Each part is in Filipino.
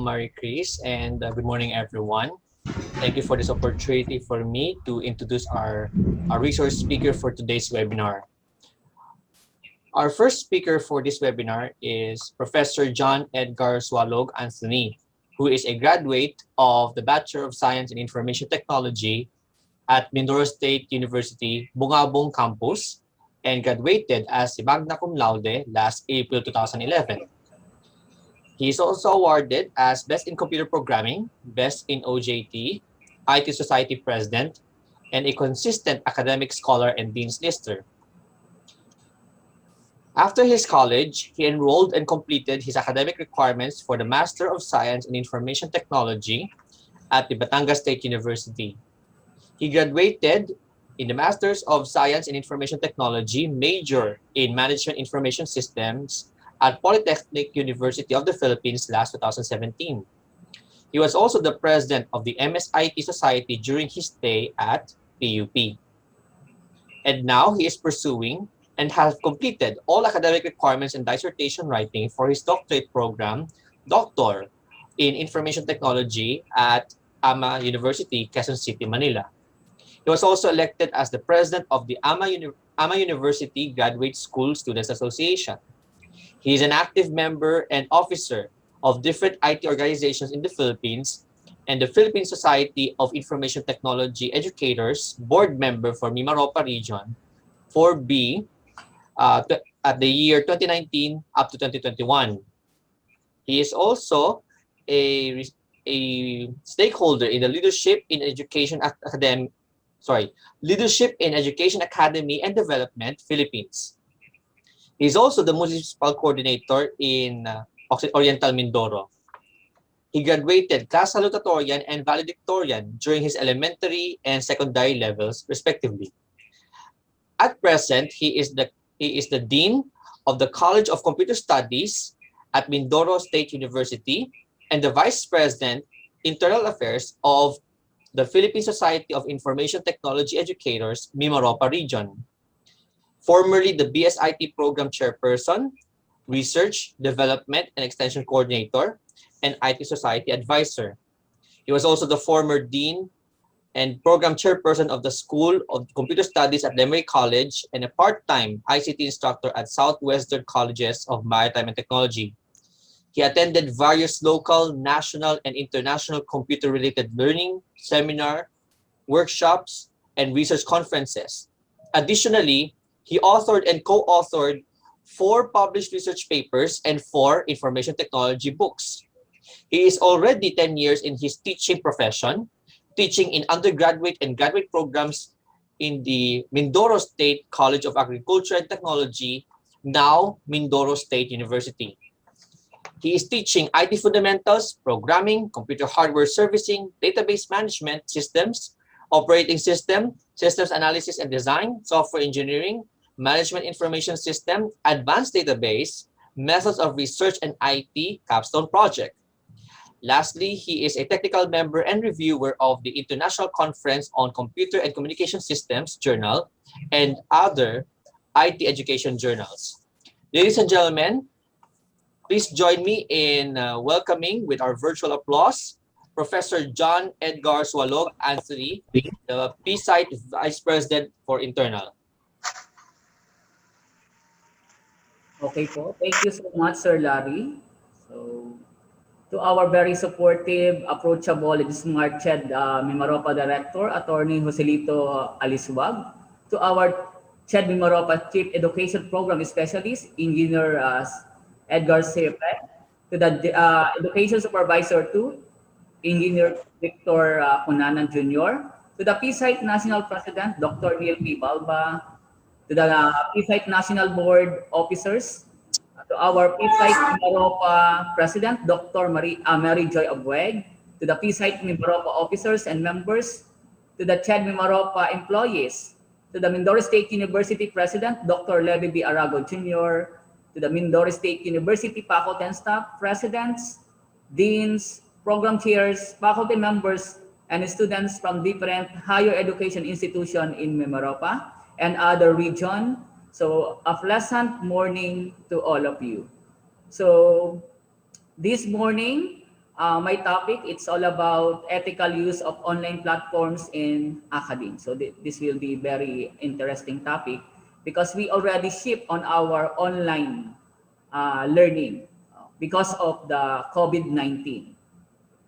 Mary Chris, and good morning, everyone. Thank you for this opportunity for me to introduce our resource speaker for today's webinar. Our first speaker for this webinar is Professor John Edgar Swalog Anthony, who is a graduate of the Bachelor of Science in Information Technology at Mindoro State University, Bungabong Campus, and graduated as a magna cum laude last April 2011. He is also awarded as Best in Computer Programming, Best in OJT, IT Society President, and a consistent academic scholar and Dean's Lister. After his college, he enrolled and completed his academic requirements for the Master of Science in Information Technology at the Batangas State University. He graduated in the Masters of Science in Information Technology, major in Management Information Systems at Polytechnic University of the Philippines last 2017. He was also the president of the MSIT Society during his stay at PUP. And now he is pursuing and has completed all academic requirements and dissertation writing for his doctorate program, Doctor in Information Technology at AMA University, Quezon City, Manila. He was also elected as the president of the AMA University Graduate School Students Association. He is an active member and officer of different IT organizations in the Philippines and the Philippine Society of Information Technology Educators board member for MIMAROPA region 4B at the year 2019 up to 2021. He is also a stakeholder in the Leadership in Education Academy and Development Philippines. He is also the municipal coordinator in Oriental Mindoro. He graduated class salutatorian and valedictorian during his elementary and secondary levels, respectively. At present, he is the Dean of the College of Computer Studies at Mindoro State University and the Vice President, Internal Affairs of the Philippine Society of Information Technology Educators, MIMAROPA region. Formerly the PSITE Program Chairperson, Research, Development, and Extension Coordinator, and IT Society Advisor. He was also the former Dean and Program Chairperson of the School of Computer Studies at Lemery College and a part-time ICT instructor at Southwestern Colleges of Maritime and Technology. He attended various local, national, and international computer-related learning, seminar, workshops, and research conferences. Additionally, he authored and co-authored 4 published research papers and 4 information technology books. He is already 10 years in his teaching profession, teaching in undergraduate and graduate programs in the Mindoro State College of Agriculture and Technology, now Mindoro State University. He is teaching IT fundamentals, programming, computer hardware servicing, database management systems, operating system, systems analysis and design, software engineering, management information system, advanced database, methods of research and IT capstone project. Lastly, he is a technical member and reviewer of the International Conference on Computer and Communication Systems Journal and other IT education journals. Ladies and gentlemen, please join me in welcoming with our virtual applause, Professor John Edgar Swalog Anthony, the PSITE Vice President for Internal. Okay po. Thank you so much, Sir Larry. So, to our very supportive, approachable, and smart CHED MIMAROPA Director, Attorney Joselito Aliswag. To our CHED MIMAROPA Chief Education Program Specialist, Engineer Edgar Sepe. To the Education Supervisor 2, Engineer Victor Cunanan Jr. To the PSITE National President, Dr. Neil P. Balba. To the PSITE National Board Officers, to our PSITE MIMAROPA President, Dr. Mary Joy Abueg, to the PSITE MIMAROPA officers and members, to the CHED MIMAROPA employees, to the Mindoro State University President, Dr. Levy B. Arago Jr., to the Mindoro State University faculty and staff, presidents, deans, program chairs, faculty members, and students from different higher education institutions in MIMAROPA and other region. So a pleasant morning to all of you. So this morning, my topic, it's all about ethical use of online platforms in academia. So this will be very interesting topic because we already shift on our online learning because of the COVID-19.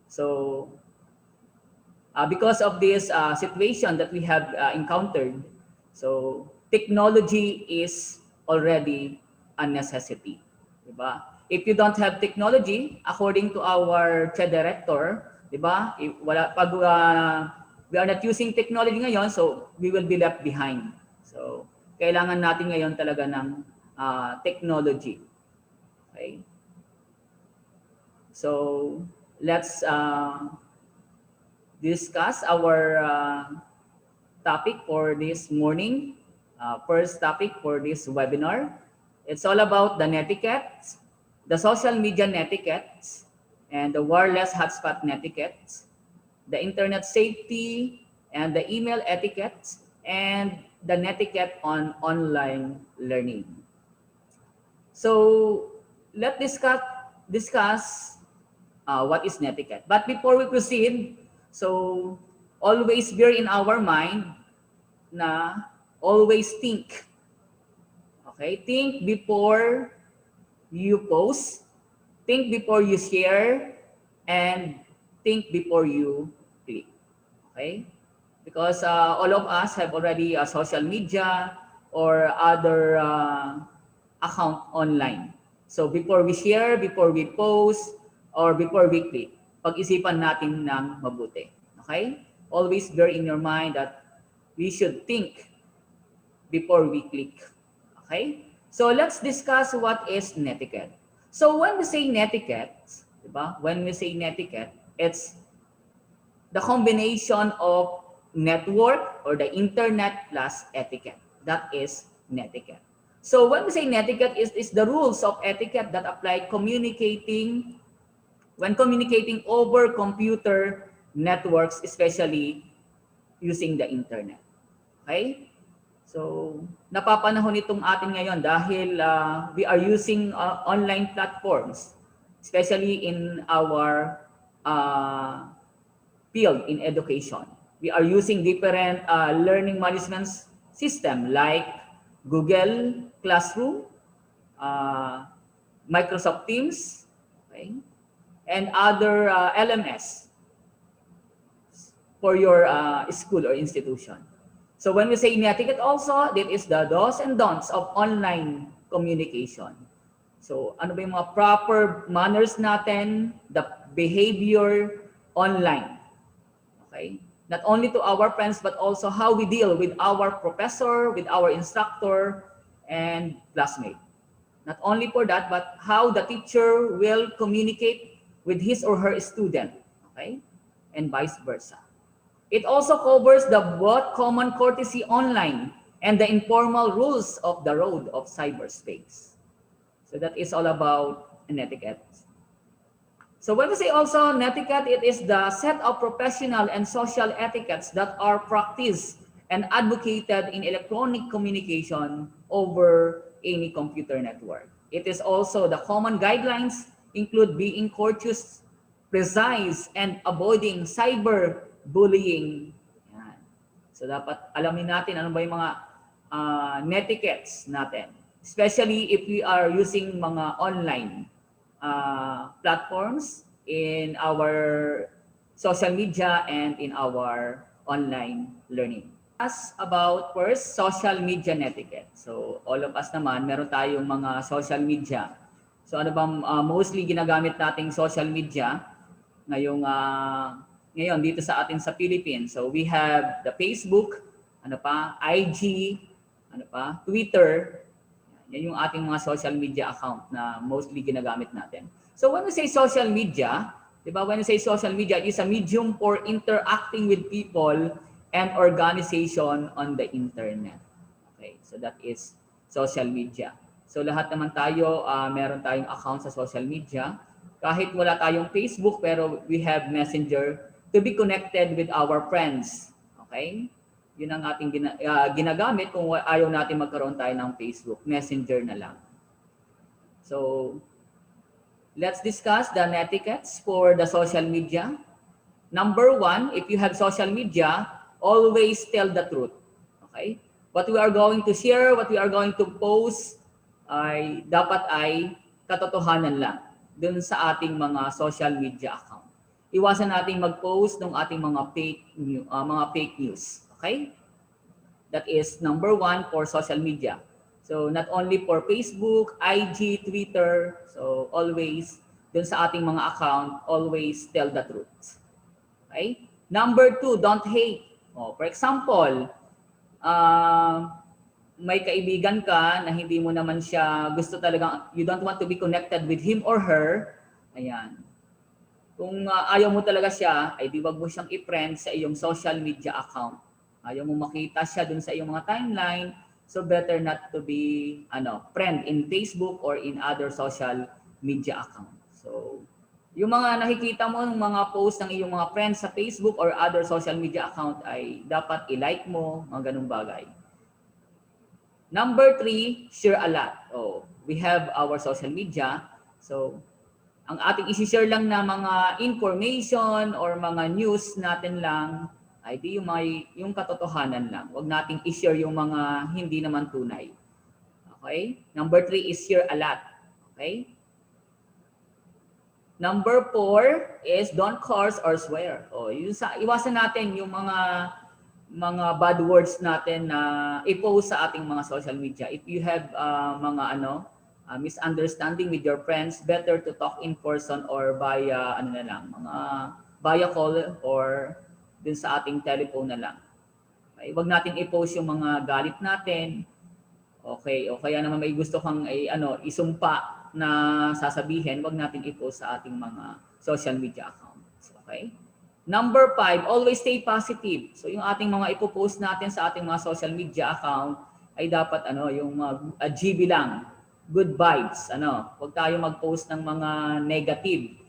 So because of this situation that we have encountered, so technology is already a necessity. Diba? If you don't have technology, according to our chair director, diba? If wala, pag we are not using technology ngayon, so we will be left behind. So kailangan natin ngayon talaga ng technology. Okay? So let's discuss our topic for this morning. First topic for this webinar. It's all about the netiquette, the social media netiquette, and the wireless hotspot netiquette, the internet safety, and the email etiquette, and the netiquette on online learning. So let's discuss what is netiquette. But before we proceed, so always bear in our mind na always think. Okay? Think before you post, think before you share, and think before you click. Okay? Because all of us have already social media or other account online. So before we share, before we post, or before we click, pag-isipan natin ng mabuti. Okay? Always bear in your mind that we should think before we click. Okay? So let's discuss what is netiquette. So when we say netiquette, diba? When we say netiquette, it's the combination of network or the internet plus etiquette. That is netiquette. So when we say netiquette is the rules of etiquette that apply when communicating over computer networks, especially using the internet. Okay? So, napapanahon itong atin ngayon dahil we are using online platforms, especially in our field in education. We are using different learning management system like Google Classroom, Microsoft Teams, okay, and other LMS for your school or institution. So when we say netiquette also, that is the do's and don'ts of online communication. So ano ba yung mga proper manners natin, the behavior online. Okay? Not only to our friends, but also how we deal with our professor, with our instructor, and classmate. Not only for that, but how the teacher will communicate with his or her student. Okay? And vice versa. It also covers the both common courtesy online and the informal rules of the road of cyberspace. So that is all about netiquette. So when we say also netiquette, it is the set of professional and social etiquettes that are practiced and advocated in electronic communication over any computer network. It is also the common guidelines include being courteous, precise, and avoiding cyberbullying. Yan. So dapat alamin natin ano ba yung mga netiquettes natin. Especially if we are using mga online platforms in our social media and in our online learning. As about first, social media netiquette. So all of us naman, meron tayong mga social media. So ano bang mostly ginagamit nating social media ngayon dito sa atin sa Philippines? So we have the Facebook, IG, Twitter. Yan yung ating mga social media account na mostly ginagamit natin. So when we say social media, diba, when we say social media, it is a medium for interacting with people and organization on the internet. Okay, so that is social media. So lahat naman tayo, meron tayong account sa social media. Kahit wala tayong Facebook, pero we have Messenger to be connected with our friends. Okay? Yun ang ating ginagamit kung ayaw natin magkaroon tayo ng Facebook. Messenger na lang. So, let's discuss the netiquettes for the social media. Number one, if you have social media, always tell the truth. Okay? What we are going to share, what we are going to post, ay dapat ay katotohanan lang dun sa ating mga social media account. Iwasan nating mag-post ng ating mga fake news. Okay? That is number one for social media. So not only for Facebook, IG, Twitter, so always dun sa ating mga account, always tell the truth. Okay? Number two, don't hate. For example, may kaibigan ka na hindi mo naman siya gusto talaga, you don't want to be connected with him or her. Ayan. Kung ayaw mo talaga siya, ay di wag mo siyang i-friend sa iyong social media account. Ayaw mo makita siya dun sa iyong mga timeline, so better not to be friend in Facebook or in other social media account. So, yung mga nakikita mo ng mga post ng iyong mga friends sa Facebook or other social media account ay dapat i-like mo, mga ganung bagay. Number three, share a lot. We have our social media. So, ang ating isi-share lang na mga information or mga news natin lang ay di yung katotohanan lang. Huwag nating i-share yung mga hindi naman tunay. Okay? Number three is share a lot. Okay? Number four is don't curse or swear. Iwasan natin yung mga bad words natin na i-post sa ating mga social media. If you have misunderstanding with your friends, better to talk in person or via via call or dun sa ating telephone na lang. Okay? Huwag natin i-post yung mga galit natin. Okay, o kaya naman may gusto kang isumpa na sasabihin, huwag natin i-post sa ating mga social media accounts. Okay? Number five, always stay positive. So yung ating mga ipopost natin sa ating mga social media account ay dapat yung GB lang. Good vibes. Huwag tayo mag-post ng mga negative.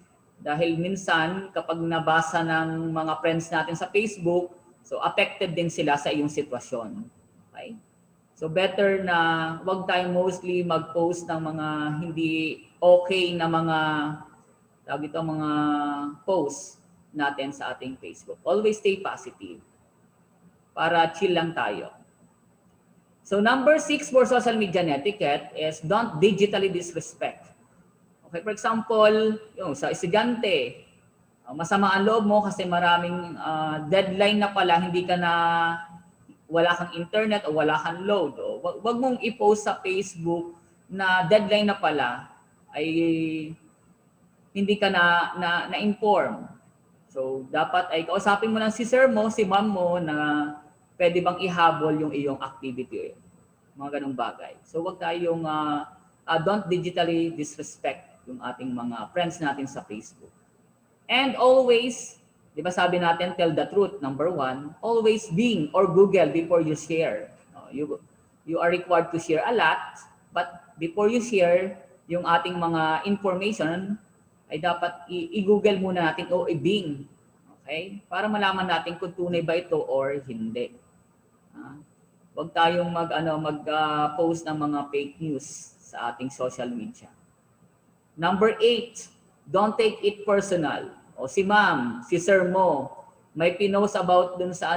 Dahil minsan kapag nabasa ng mga friends natin sa Facebook, so affected din sila sa iyong sitwasyon. Okay? So better na huwag tayong mostly mag-post ng mga hindi okay na mga posts natin sa ating Facebook. Always stay positive para chill lang tayo. So number 6 for social media netiquette is don't digitally disrespect. Okay, for example, yung sa estudyante, masama ang loob mo kasi maraming deadline na pala, wala kang internet o wala kang load. Wag mong i-post sa Facebook na deadline na pala ay hindi ka na-inform. So dapat ay kausapin mo lang si sir mo, si ma'am mo na pwede bang ihabol yung iyong activity. Mga ganung bagay. So wag tayong don't digitally disrespect yung ating mga friends natin sa Facebook. And always, di ba sabi natin, tell the truth, number 1. Always Bing or Google before you share. You are required to share a lot, but before you share yung ating mga information, ay dapat i-Google muna natin o i-Bing. Okay? Para malaman natin kung tunay ba ito or hindi. Huwag tayong mag-post ng mga fake news sa ating social media. Number 8, don't take it personal. O si ma'am, si sir mo, may pinost about dun sa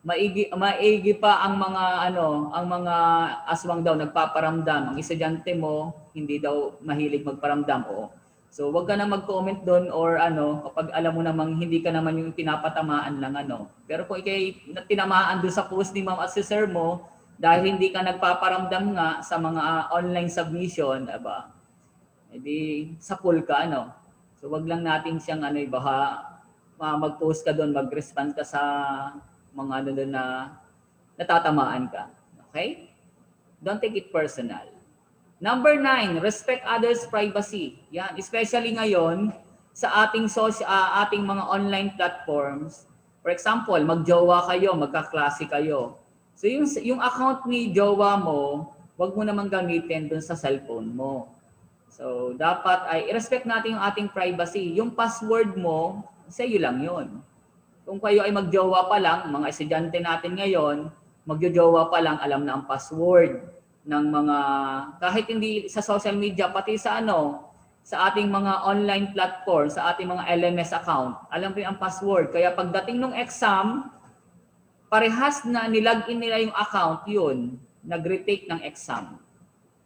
maigi pa ang mga aswang daw nagpaparamdam. Ang estudyante mo hindi daw mahilig magparamdam. So wag ka na mag-comment doon or kapag alam mo namang hindi ka naman yung pinapatamaan lang Pero kung ikay tinamaan doon sa post ni ma'am at si sir mo dahil hindi ka nagpaparamdam nga sa mga online submission, edi sa pool ka So wag lang natin siyang mag-post ka doon, mag-respond ka sa mga doon na natatamaan ka. Okay? Don't take it personal. Number 9, respect others' privacy. Yan, especially ngayon sa ating mga online platforms. For example, magjowa kayo, magkaklase kayo. So yung account ni jowa mo, wag mo namang gamitin doon sa cellphone mo. So dapat ay i-respect natin yung ating privacy. Yung password mo, sa iyo lang 'yon. Kung kayo ay magjowa pa lang, mga estudyante natin ngayon, magjojowa pa lang, alam na ang password ng mga kahit hindi sa social media pati sa sa ating mga online platform, sa ating mga LMS account. Alam ko ang password. Kaya pagdating ng exam, parehas na nilagin nila yung account, yun, nag-retake ng exam.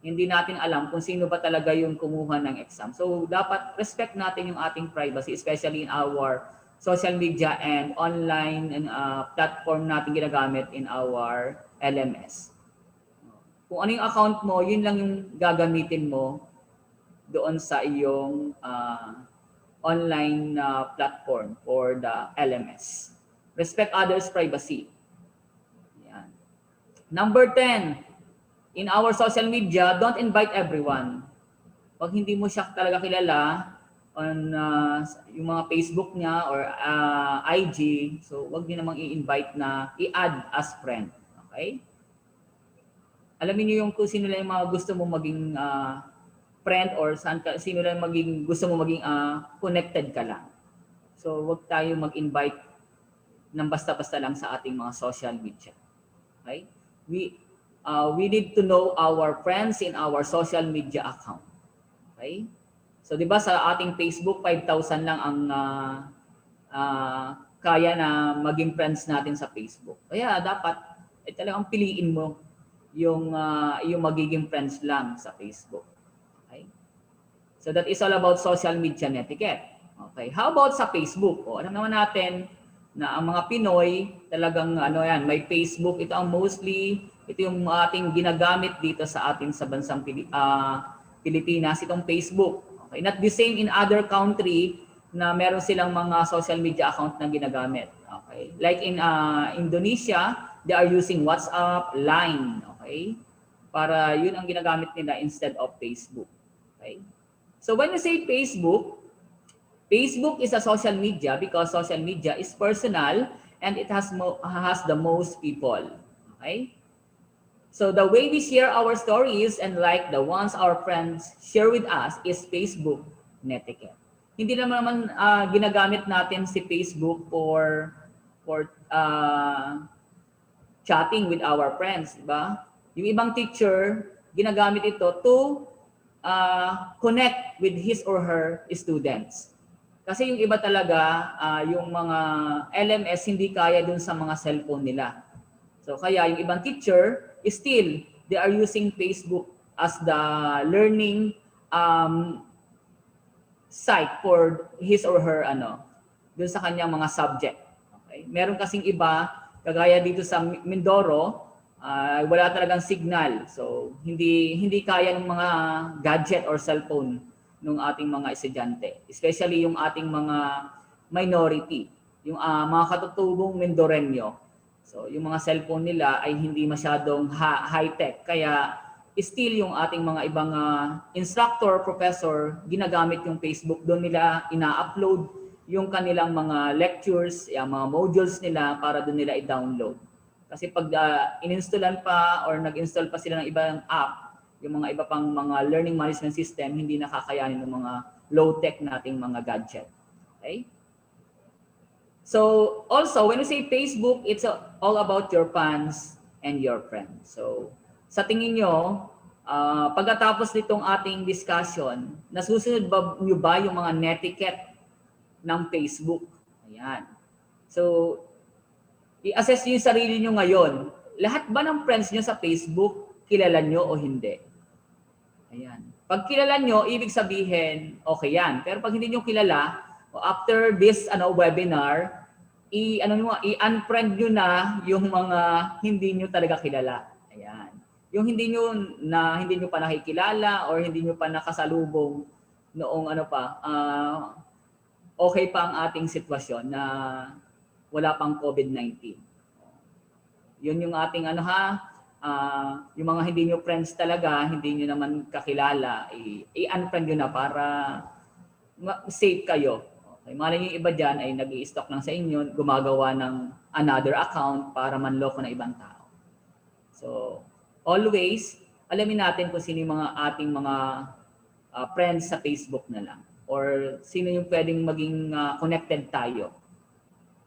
Hindi natin alam kung sino ba talaga yung kumuha ng exam. So, dapat respect natin yung ating privacy, especially in our social media and online and, platform natin ginagamit in our LMS. Kung ano yung account mo, yun lang yung gagamitin mo doon sa iyong online platform or the LMS. Respect others' privacy. Yan. Number 10, in our social media, don't invite everyone. Pag hindi mo siya talaga kilala on yung mga Facebook niya or IG, so wag niyo namang i-invite na i-add as friend. Okay? Alamin niyo yung kung sino lang yung mga gusto mo maging friend or sino lang maging gusto mo maging connected ka lang. So wag tayo mag-invite ng basta-basta lang sa ating mga social media. Okay? We need to know our friends in our social media account. Okay? So 'di ba sa ating Facebook 5,000 lang ang kaya na maging friends natin sa Facebook. Kaya dapat talagang piliin mo yung magiging friends lang sa Facebook. Okay? So that is all about social media netiquette. Okay. How about sa Facebook? O, alam naman natin na ang mga Pinoy talagang may Facebook. Ito ang ito yung ating ginagamit dito sa bansang Pilipinas, itong Facebook. Okay. Not the same in other country na meron silang mga social media account na ginagamit. Okay. Like in Indonesia, they are using WhatsApp, Line. Okay. Para yun ang ginagamit nila instead of Facebook. Okay. So when you say Facebook, Facebook is a social media because social media is personal and it has the most people. Okay? So the way we share our stories and like the ones our friends share with us is Facebook Netiquette. Hindi naman ginagamit natin si Facebook for chatting with our friends, di ba? Yung ibang teacher, ginagamit ito to connect with his or her students. Kasi yung iba talaga, yung mga LMS hindi kaya dun sa mga cellphone nila. So kaya yung ibang teacher, still, they are using Facebook as the learning site for his or her dun sa kanyang mga subject. Okay? Meron kasing iba, kagaya dito sa Mindoro, wala talagang signal. So, hindi kaya ng mga gadget or cellphone ng ating mga estudyante. Especially yung ating mga minority, yung mga katutubong Mindoreño. So, yung mga cellphone nila ay hindi masyadong high-tech. Kaya, still yung ating mga ibang instructor, professor, ginagamit yung Facebook. Doon nila ina-upload yung kanilang mga lectures, yung mga modules nila para doon nila i-download. Kasi pag in-installan pa or nag-install pa sila ng ibang app, yung mga iba pang mga learning management system, hindi nakakayanin ng mga low-tech nating mga gadget. Okay? So, also, when you say Facebook, it's all about your fans and your friends. So, sa tingin nyo, pagkatapos nitong ating discussion, nasusunod ba nyo ba yung mga netiquette ng Facebook? Ayan. So, i-assess nyo yung sarili nyo ngayon. Lahat ba ng friends nyo sa Facebook, kilala nyo o hindi? Ayan. Pag kilala nyo, ibig sabihin, okay yan. Pero pag hindi nyo kilala, after this webinar, i-unfriend nyo na yung mga hindi nyo talaga kilala. Ayan. Yung hindi nyo pa nakikilala or hindi nyo pa nakasalubong noong okay pa ang ating sitwasyon na wala pang COVID-19. Yun yung ating yung mga hindi nyo friends talaga, hindi nyo naman kakilala, i-unfriend nyo na para safe kayo. Okay. Malay nyo yung iba dyan ay nag-i-stock lang sa inyo, gumagawa ng another account para manloko na ibang tao. So, always, alamin natin kung sino yung mga ating mga friends sa Facebook na lang. Or sino yung pwedeng maging connected tayo.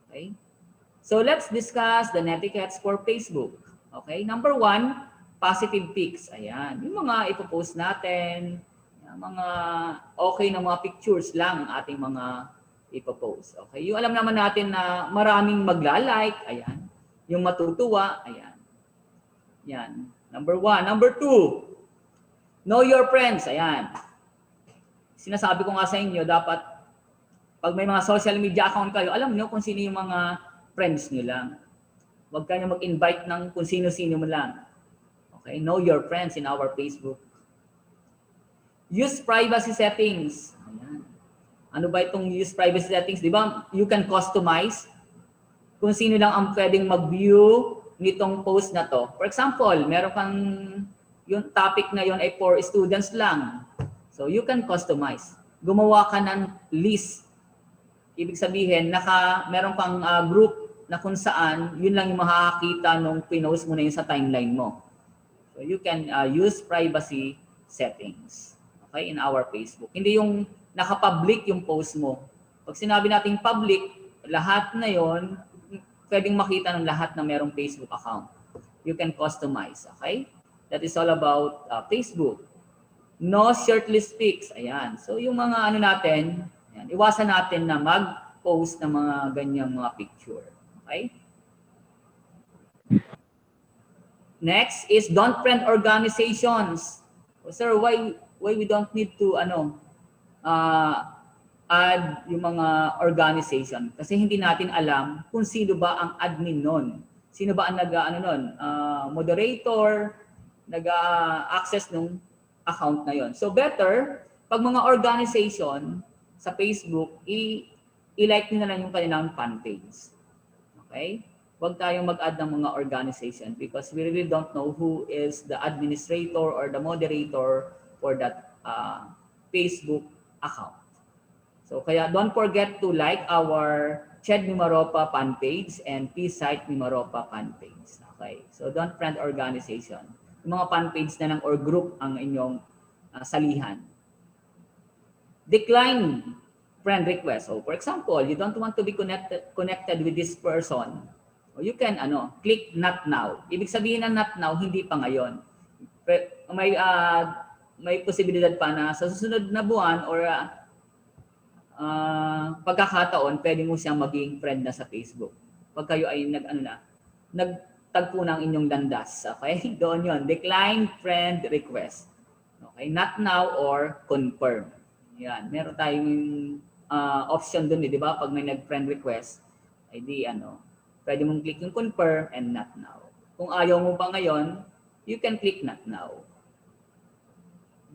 Okay? So let's discuss the netiquettes for Facebook. Okay? Number 1, positive pics. Ayan. Yung mga ipopost natin. Mga okay na mga pictures lang ang ating mga ipopost. Okay? Yung alam naman natin na maraming magla-like, ayan. Yung matutuwa, ayan. Yan. Number 1. Number 2, know your friends. Ayan. Sinasabi ko nga sa inyo, dapat pag may mga social media account kayo, alam nyo kung sino yung mga friends nyo lang. Huwag kayo mag-invite ng kung sino-sino mo lang. Okay? Know your friends in our Facebook. Use privacy settings. Ayan. Ano ba itong use privacy settings? Di ba? You can customize kung sino lang ang pwedeng mag-view nitong post na to. For example, meron kang yung topic na yon ay for students lang. So you can customize. Gumawa ka ng list. Ibig sabihin, meron kang group na kung saan yun lang yung makakakita nung pinost mo na yun sa timeline mo. So you can use privacy settings. Okay, in our Facebook. Hindi yung naka-public yung post mo. Pag sinabi natin public, lahat na yon pwedeng makita ng lahat na merong Facebook account. You can customize, okay? That is all about Facebook. No shirtless pics, ayan. So yung mga ano natin, ayan, iwasan natin na mag-post ng mga ganyang mga picture, okay? Next is don't friend organizations. So, sir, why we don't need to add yung mga organization? Kasi hindi natin alam kung sino ba ang admin nun. Sino ba ang moderator, nag-access nung account na yon. So better, pag mga organization sa Facebook, i-like nyo na lang yung kanilang fan page. Okay? Huwag tayong mag-add ng mga organization because we really don't know who is the administrator or the moderator for that Facebook account. So kaya don't forget to like our CHED MIMAROPA fan page and PSITE MIMAROPA fan page. Okay? So don't friend organization. Yung mga fan page na lang or group ang inyong salihan. Decline friend request. So for example, you don't want to be connected with this person. So you can click not now. Ibig sabihin ng not now, hindi pa ngayon. May posibilidad pa na sa susunod na buwan or pagkakataon, pwede mo siyang maging friend na sa Facebook. Pag kayo ay nagtagpo ng inyong landas. Okay? Doon yon. Decline friend request. Okay? Not now or confirm. Yan. Meron tayong option doon, di ba? Pag may nag-friend request, ay pwede mong click yung confirm and not now. Kung ayaw mo pa ngayon, you can click not now.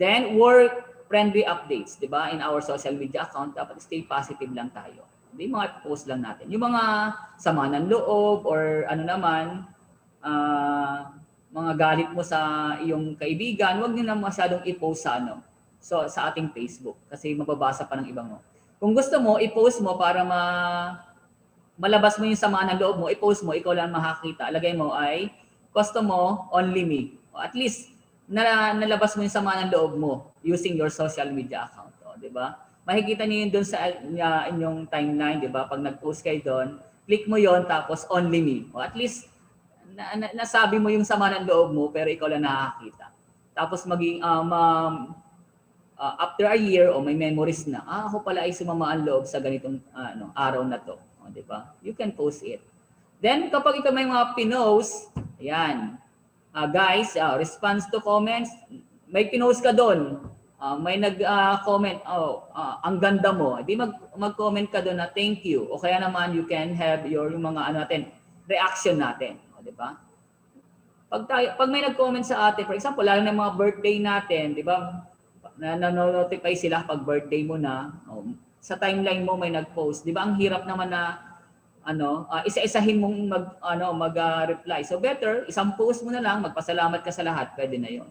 Then, work-friendly updates, di ba? In our social media account, dapat stay positive lang tayo. Hindi mga post lang natin. Yung mga sama ng loob or mga galit mo sa iyong kaibigan, huwag nyo na masyadong i-post sa ating Facebook kasi mababasa pa ng iba mo. Kung gusto mo, i-post mo para malabas mo yung sama ng loob mo, i-post mo, ikaw lang makakita. Lagay mo ay, gusto mo, only me. O at least, nalabas mo yung sama ng loob mo using your social media account. O, di ba? Makikita niyo yun doon sa inyong timeline, di ba? Pag nag-post kayo doon, click mo yon tapos only me. O at least, nasabi mo yung sama ng loob mo, pero ikaw lang nakakita. Tapos maging, after a year, may memories na, ako pala ay sumama ang loob sa ganitong araw na to. O, di ba? You can post it. Then, kapag ikaw may mga pinost, ayan, guys, response to comments, may pinost ka doon, may nag-comment, ang ganda mo, di mag-comment ka doon na thank you. O kaya naman, you can have yung mga reaction natin. O, di ba? Pag may nag-comment sa atin, for example, lalo na mga birthday natin, di ba? Na-notify sila pag birthday mo na, sa timeline mo may nag-post. Di ba ang hirap naman na isa-isahin mong mag-reply. So better, isang post mo na lang, magpasalamat ka sa lahat, pwede na 'yon.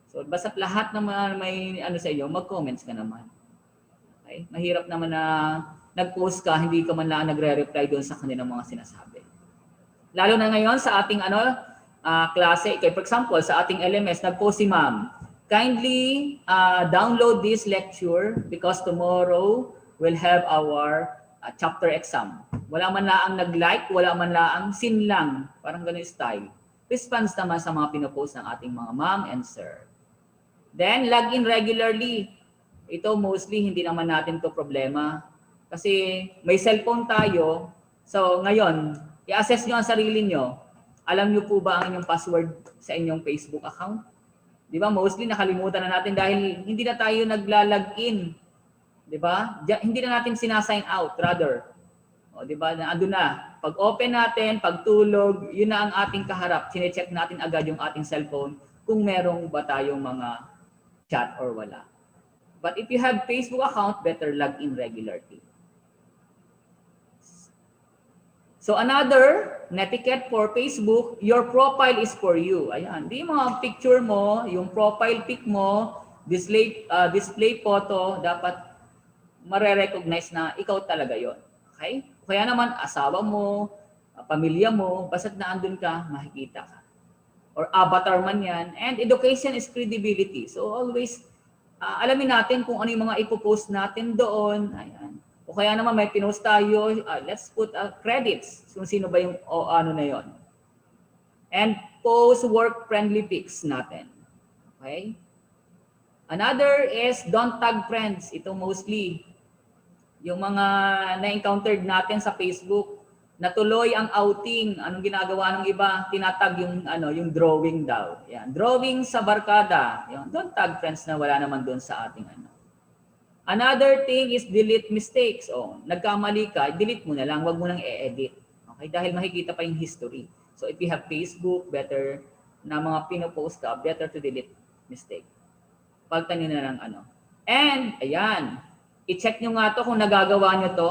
So basta lahat naman may sa iyo, mag-comments ka naman. Okay? Mahirap naman na nag-post ka, hindi ka man lang nagre-reply doon sa kanilang mga sinasabi. Lalo na ngayon sa ating klase, for example, sa ating LMS, nag-post si Ma'am, kindly download this lecture because tomorrow we'll have our chapter exam. Wala man laang nag-like, wala man laang sin lang. Parang ganun style. Response naman sa mga pinopost ng ating mga ma'am and sir. Then, log in regularly. Ito mostly hindi naman natin to problema. Kasi may cellphone tayo. So ngayon, i-assess nyo ang sarili nyo. Alam nyo po ba ang inyong password sa inyong Facebook account? Di ba? Mostly nakalimutan na natin dahil hindi na tayo nagla-login. Di ba? Hindi na natin sinasign out, rather. O, di ba? Andun na. Pag open natin, pag tulog, yun na ang ating kaharap. Sine-check natin agad yung ating cellphone kung merong ba tayong mga chat or wala. But if you have Facebook account, better log in regularly. So another netiquette for Facebook, your profile is for you. Ayan, di mga picture mo, yung profile pic mo, display photo, dapat mare-recognize na ikaw talaga yon. Okay? Kaya naman asawa mo, pamilya mo, basta't na andun ka, makikita ka. Or avatar man yan. And education is credibility. So always alamin natin kung ano yung mga ipopost natin doon. Ayan. O kaya naman may pinost tayo, let's put credits kung sino ba yung ano na yon. And post work-friendly pics natin. Okay? Another is don't tag friends. Ito mostly yung mga na-encountered natin sa Facebook, natuloy ang outing. Anong ginagawa ng iba? Tinatag yung yung drawing daw. Yan, drawing sa barkada. Yan, don't tag friends na wala naman doon sa ating Another thing is delete mistakes. Oh, nagkamali ka, delete mo na lang, wag mo nang i-edit. Okay? Dahil makikita pa yung history. So if you have Facebook, better na mga pinopost ka, better to delete mistake. Pagtan nyo na lang And ayan, i-check nyo nga to kung nagagawa nyo to.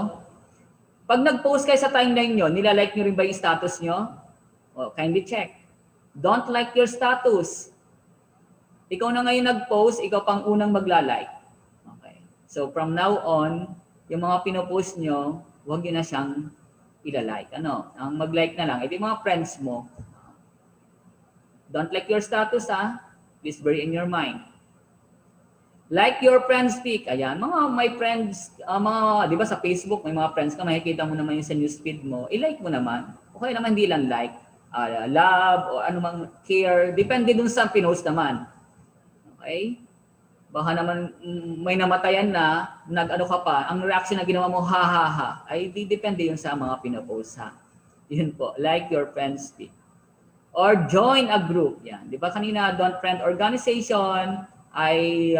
Pag nag-post kayo sa timeline nyo, nilalike nyo rin ba yung status nyo? Oh, kindly check. Don't like your status. Ikaw na ngayon nag-post, ikaw pang unang magla-like. Okay. So from now on, yung mga pinopost nyo, huwag nyo na siyang ilalike. Ang mag-like na lang, ito yung mga friends mo. Don't like your status, Please bear in your mind. Like your friends pic. Ayan, mga my friends, di ba sa Facebook, may mga friends ka, makikita mo naman yung sa newsfeed mo, i-like mo naman. Okay naman, hindi lang like, love, o anumang care, depende dun sa pinost naman. Okay? Baka naman may namatayan na, nag-ano ka pa, ang reaction na ginawa mo, ha ha ha, ay depende yun sa mga pinopost, Yun po, like your friends pic. Or join a group. Yan. Di ba kanina, don't friend organization, ay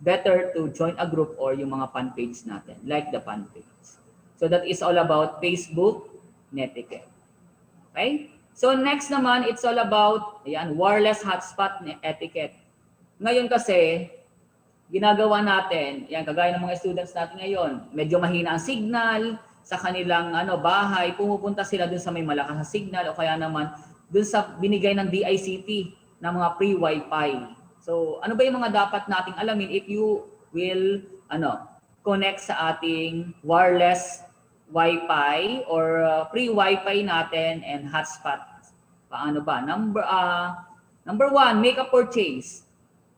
better to join a group or yung mga fan page natin, like the fan page. So that is all about Facebook Netiquette. Okay? So next naman, it's all about wireless hotspot etiquette. Ngayon kasi, ginagawa natin, kagaya ng mga students natin ngayon, medyo mahina ang signal sa kanilang bahay, pumupunta sila dun sa may malakas na signal o kaya naman dun sa binigay ng DICT na mga free wifi. So, ano ba yung mga dapat nating alamin if you will connect sa ating wireless Wi-Fi or free Wi-Fi natin and hotspot? Paano ba? Number one, make a purchase.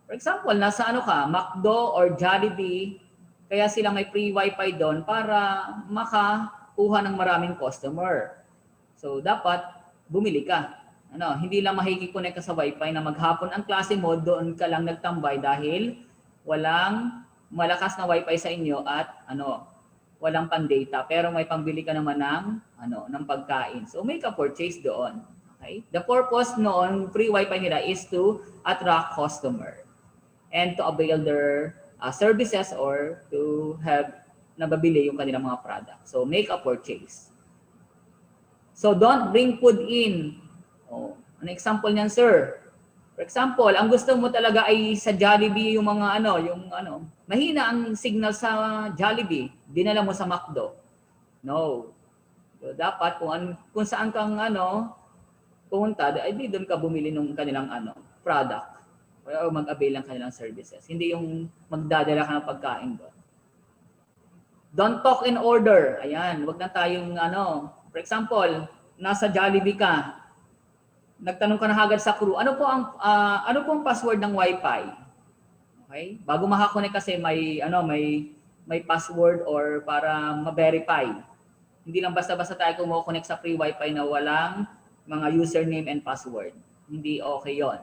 For example, nasa McDo or Jollibee, kaya sila may free Wi-Fi doon para makakuha ng maraming customer. So, dapat bumili ka. Hindi lang makikiconnect ka sa Wi-Fi na maghapon ang klase mo, doon ka lang nagtambay dahil walang malakas na Wi-Fi sa inyo at walang pang-data pero may pangbili ka naman ng pagkain. So make a purchase doon. Okay? The purpose noon free Wi-Fi nila is to attract customer and to avail their services or to have nababili yung kanilang mga product. So make a purchase. So don't bring food in. An example niyan, sir. For example, ang gusto mo talaga ay sa Jollibee yung mga mahina ang signal sa Jollibee, dinala mo sa McDo. No. So, dapat kung saan kang pumunta, ay di doon ka bumili ng kanilang product o mag-avail ng kanilang services. Hindi yung magdadala ka ng pagkain doon. Don't talk in order. Ayan, wag na tayong for example, nasa Jollibee ka, nagtanong ka na agad sa crew, ano po ang password ng Wi-Fi? Okay? Bago makakonek kasi may password or para ma-verify. Hindi lang basta-basta tayo kumo-connect sa free Wi-Fi na walang mga username and password. Hindi okay 'yon.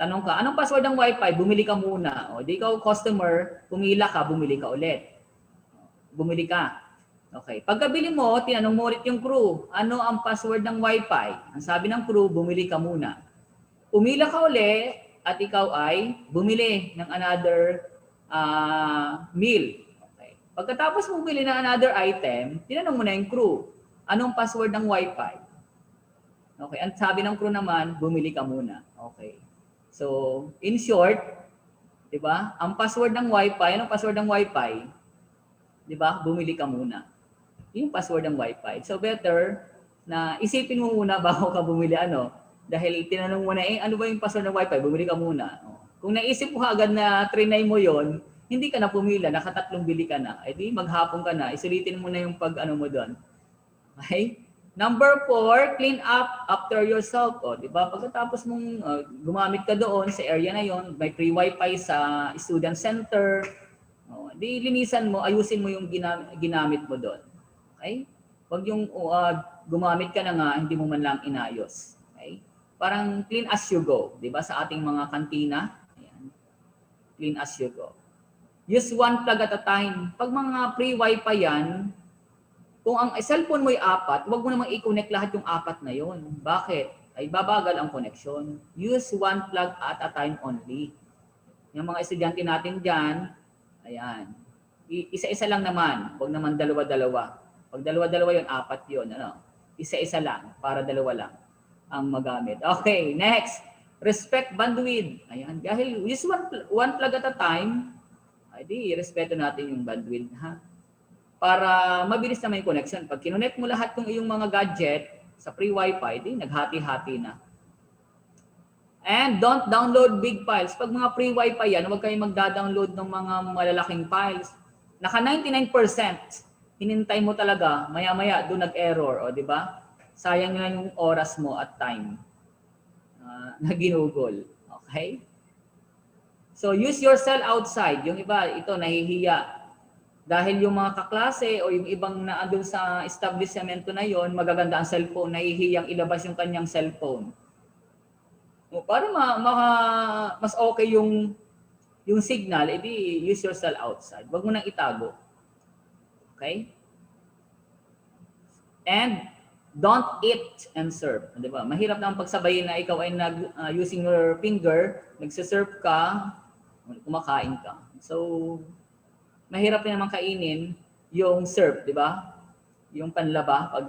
Tanong ka, anong password ng Wi-Fi? Bumili ka muna. O, di ikaw customer, pumila ka, bumili ka ulit. Bumili ka. Okay. Pagkabili mo, tinanong mo ulit yung crew, ano ang password ng Wi-Fi? Ang sabi ng crew, bumili ka muna. Pumila ka uli at ikaw ay bumili ng another meal. Okay. Pagkatapos mo bumili ng another item, tinanong mo na yung crew, anong password ng Wi-Fi? Okay. Ang sabi ng crew naman, bumili ka muna. Okay. So, in short, di ba? Ang password ng Wi-Fi, anong password ng Wi-Fi? Di ba? Bumili ka muna. Yung password ng Wi-Fi. So, better na isipin mo muna bago ka bumili ano. Dahil tinanong mo na, ano ba yung password ng Wi-Fi? Bumili ka muna. Kung naisip mo agad na trinay mo yon, hindi ka na pumila, nakatatlong bili ka na. E di, maghapon ka na. Isulitin mo na yung pag-ano mo doon. Okay? Number 4, clean up after yourself. O, di ba? Pagkatapos mong gumamit ka doon sa area na yon, may free wifi sa student center, o, di linisan mo, ayusin mo yung ginamit mo doon. Okay? Huwag yung gumamit ka na nga, hindi mo man lang inayos. Okay? Parang clean as you go. Di ba? Sa ating mga kantina, ayan, clean as you go. Use one plug at a time. Pag mga free wifi yan, kung ang cellphone mo ay 4, huwag mo namang i-connect lahat yung 4 na yon. Bakit? Ay babagal ang connection. Use one plug at a time only. Yung mga estudyante natin dyan, ayan, isa-isa lang naman. Huwag naman dalawa-dalawa. Pag dalawa-dalawa yun, 4 yun. Ano? Isa-isa lang para dalawa lang ang magamit. Okay, next. Respect bandwidth. Ayan, dahil use one plug at a time, ay di, respeto natin yung bandwidth. Ha? Para mabilis naman yung connection. Pag kinonect mo lahat ng iyong mga gadget sa free wifi, di naghati-hati na. And don't download big files. Pag mga free wifi yan, huwag kayong magda-download ng mga malalaking files. Naka 99%, hinintay mo talaga, maya-maya doon nag-error, o di ba? Sayang na yung oras mo at time na ginugol. Okay? So use your cell outside. Yung iba, ito nahihiya. Dahil yung mga kaklase o yung ibang naandun sa establishmento na yon, magaganda ang cellphone, nahihiyang ilabas yung kanyang cellphone. O, para mas okay yung signal, edi use your cell outside. Huwag mo nang itago. Okay? And don't eat and serve. Di ba? Mahirap na ang pagsabayin na ikaw ay using your finger, nagsiserve ka, kumakain ka. So, mahirap din naman kainin yung serve, di ba? Yung panlaba pag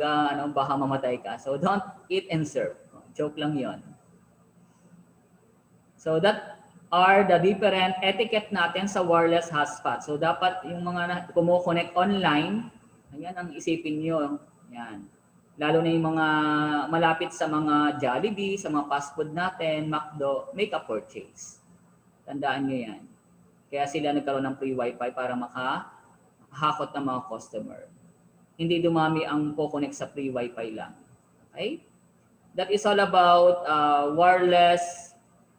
baka mamatay ka. So don't eat and serve. Joke lang 'yon. So that are the different etiquette natin sa wireless hotspot. So dapat yung mga kumo-connect online, ayan ang isipin niyo. Yan. Lalo na yung mga malapit sa mga Jollibee, sa mga fast food natin, McDo, make a purchase. Tandaan niyo yan. Kaya sila nagkaroon ng free wifi para makahakot ng mga customer. Hindi dumami ang po-connect sa free wifi lang. Okay? That is all about wireless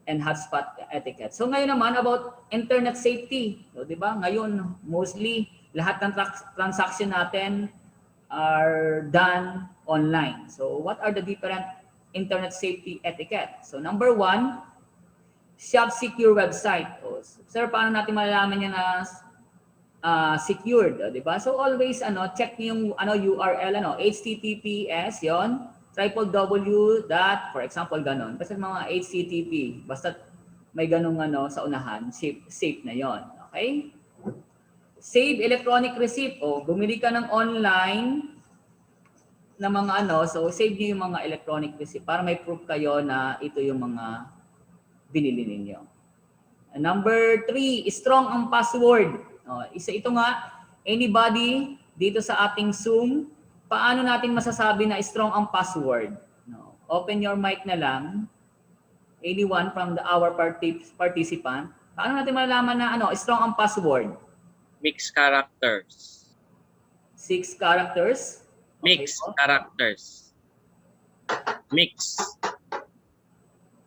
and hotspot etiquette. So ngayon naman about internet safety. So, di ba? Ngayon, mostly, lahat ng transaction natin are done online. So what are the different internet safety etiquette? So number 1, shop secure website. O, sir, paano natin malalaman yan na secured, di ba? So always check yung URL https yon www. For example ganon. Basta mga http, basta may ganung sa unahan, safe na yon. Okay? Save electronic receipt. O bumili ka ng online na mga so save niyo yung mga electronic receipt para may proof kayo na ito yung mga binili ninyo. And number 3, strong ang password. Isa ito nga, anybody dito sa ating Zoom, paano natin masasabi na strong ang password? Open your mic na lang. Anyone from our participant, paano natin malalaman na strong ang password? Mixed characters. 6 characters? Mixed characters.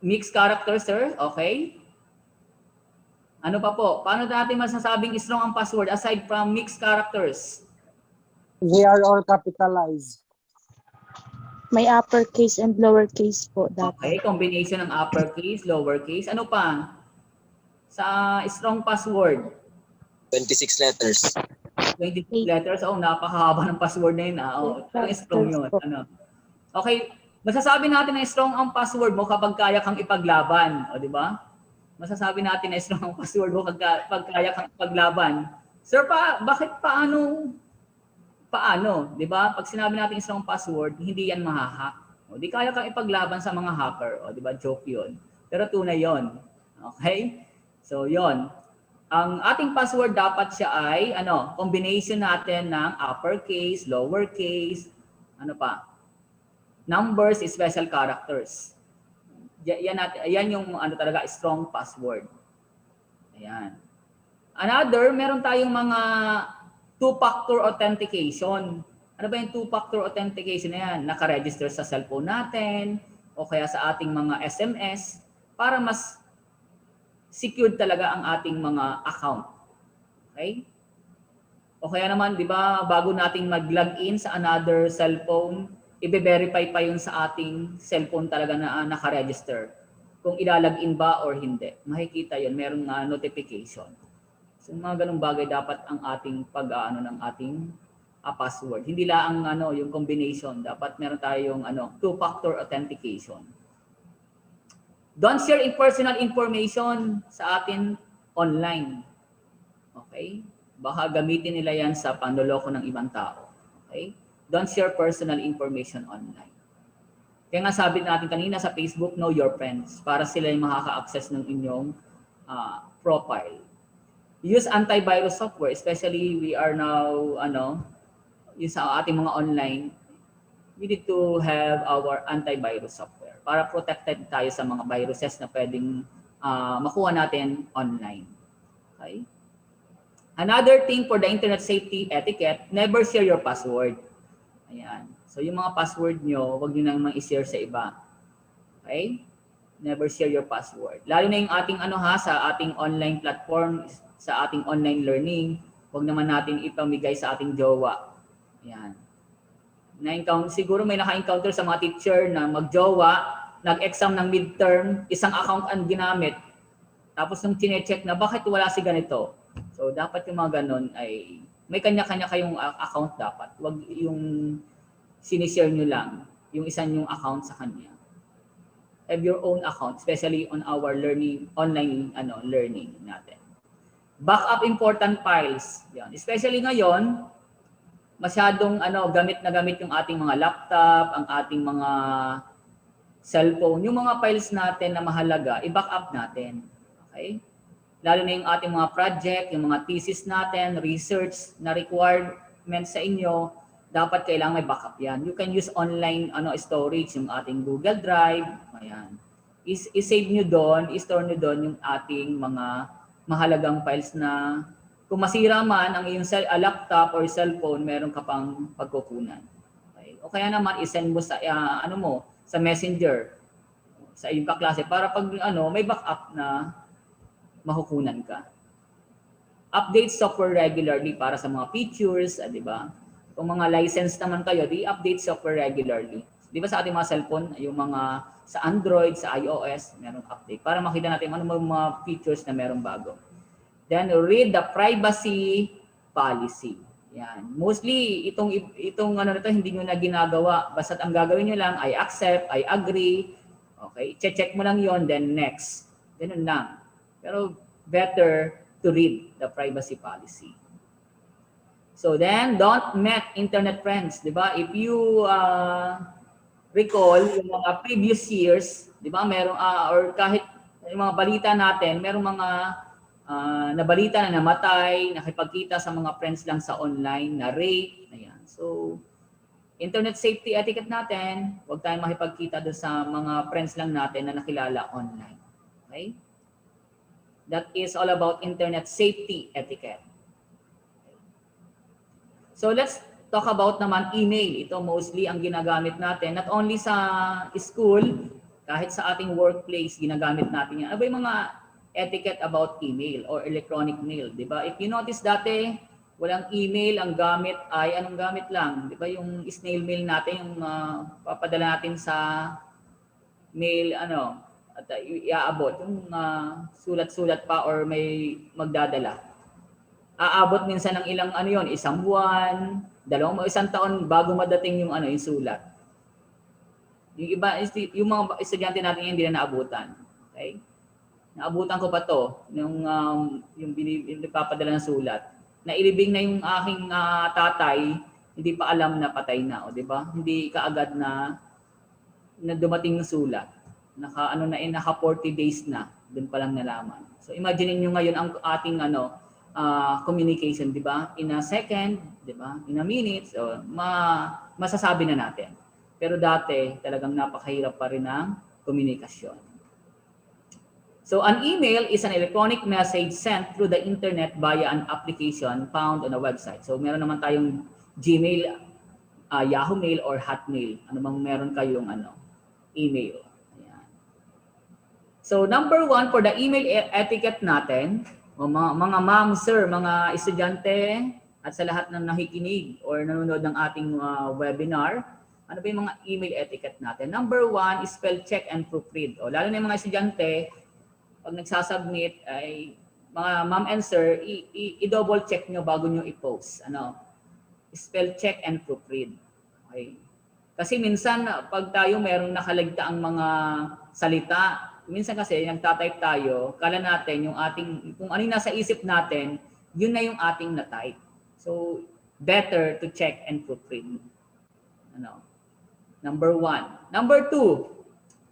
Mixed characters, sir? Okay. Ano pa po? Paano natin masasabing strong ang password aside from mixed characters? They are all capitalized. May uppercase and lowercase po dapat. Okay, combination ng uppercase, lowercase. Ano pa? Sa strong password, 26 letters. 26 letters. Oh, napakahaba ng password na yun. Oh, talagang strong yun. Ano? Okay, masasabi natin na strong ang password mo kapag kaya kang ipaglaban. O, di ba? Masasabi natin na strong ang password mo kapag kaya kang ipaglaban. Sir, bakit paano? Di ba? Pag sinabi natin strong password, hindi yan mahahack. O, di kaya kang ipaglaban sa mga hacker. O, di ba? Joke yun. Pero tunay yun. Okay? So, yon. Ang ating password dapat siya ay combination natin ng uppercase, lowercase, ano pa? Numbers, special characters. Yan yung talaga strong password. Ayan. Another, meron tayong mga two-factor authentication. Ano ba yung two-factor authentication na yan? Naka-register sa cellphone natin o kaya sa ating mga SMS para mas secured talaga ang ating mga account. Okay? O kaya naman, di ba, bago nating mag-login sa another cellphone, i-verify pa yun sa ating cellphone talaga na naka-register. Kung ilalagin ba or hindi. Makikita yun, merong notification. So, mga ganung bagay dapat ang ating ng ating password. Hindi lang yung combination. Dapat meron tayong two-factor authentication. Don't share personal information sa atin online. Okay? Baka gamitin nila yan sa panloloko ng ibang tao. Okay? Don't share personal information online. Kaya nga sabi natin kanina sa Facebook, know your friends para sila yung makaka-access ng inyong profile. Use antivirus software, especially we are now, yung sa ating mga online, we need to have our antivirus software para protected tayo sa mga viruses na pwedeng makuha natin online. Okay? Another thing for the internet safety etiquette, never share your password. Ayan. So yung mga password nyo, huwag nyo naman i-share sa iba. Okay? Never share your password. Lalo na yung ating sa ating online platform, sa ating online learning, huwag naman natin ipamigay sa ating jowa. Ayan. Siguro may naka-encounter sa mga teacher na magjowa, nag-exam ng midterm, isang account ang ginamit. Tapos nung chine-check na, bakit wala si ganito? So dapat yung mga ganun ay may kanya-kanya kayong account dapat. Huwag yung sinishare nyo lang, yung isa yung account sa kanya. Have your own account, especially on our learning, online learning natin. Backup important files. Yan. Especially ngayon, masyadong gamit na gamit yung ating mga laptop, ang ating mga cellphone, yung mga files natin na mahalaga, i-back up natin. Okay? Lalo na yung ating mga project, yung mga thesis natin, research na requirement sa inyo, dapat kailangan may backup yan. You can use online storage, yung ating Google Drive, ayan. I-save nyo doon, i-store nyo doon yung ating mga mahalagang files na kung masira man ang iyong laptop or cellphone, meron ka pang pagkukunan. Okay? O kaya naman i-send mo sa sa Messenger sa iyong kaklase para pag may backup na makukunan ka. Update software regularly para sa mga features, di ba? Kung mga license naman kayo, di-update software regularly. Di ba sa ating mga cellphone, yung mga sa Android, sa iOS, merong update para makita natin ano mga features na merong bago. Then read the privacy policy. Yan. Mostly itong hindi niyo na ginagawa. Basta ang gagawin niyo lang I accept, I agree. Okay? Check mo lang 'yon, then next. Ganun lang. Pero better to read the privacy policy. So then don't meet internet friends, 'di ba? If you recall yung mga previous years, 'di ba? Meron or kahit yung mga balita natin, merong mga nabalita na namatay, nakipagkita sa mga friends lang sa online, na rape, ayan. So, internet safety etiquette natin, huwag tayong makipagkita doon sa mga friends lang natin na nakilala online. Okay? That is all about internet safety etiquette. So, let's talk about naman email. Ito mostly ang ginagamit natin, not only sa school, kahit sa ating workplace, ginagamit natin yan. Ano ba yung mga etiquette about email or electronic mail, di ba? If you notice dati, Walang email, ang gamit ay anong gamit lang? 'Di ba yung snail mail natin, yung papadala natin sa mail at iaabot yung sulat-sulat pa or may magdadala. Aabot minsan ng ilang yon, isang buwan, isang taon bago madating yung yung sulat. Yung iba, yung mga estudyante natin hindi na naabutan. Okay? Naabutan ko pa to, yung nagpapadala ng sulat. Nailibing na yung aking tatay, hindi pa alam na patay na, di ba? Hindi kaagad na dumating ng sulat. Naka 40 days na, doon pa lang nalaman. So imagine niyo ngayon ang ating communication, di ba? In a second, di ba? In a minute, so masasabi na natin. Pero dati, talagang napakahirap pa rin ang komunikasyon. So an email is an electronic message sent through the internet via an application found on a website. So meron naman tayong Gmail, Yahoo Mail or Hotmail. Ano bang meron kayong email. Ayan. So number 1 for the email etiquette natin, mga ma'am, sir, mga estudyante at sa lahat ng nakikinig or nanonood ng ating webinar, ano ba yung mga email etiquette natin? Number 1 is spell check and proofread. O lalo na yung mga estudyante, pag nagsasubmit ay mga ma'am and sir, i-double check nyo bago nyo i-post. Spell check and proofread. Okay. Kasi minsan pag tayo merong nakalagta ang mga salita, minsan kasi nagtatype tayo, kala natin yung kung ano yung nasa isip natin, yun na yung ating na-type. So better to check and proofread. Number 1. Number 2.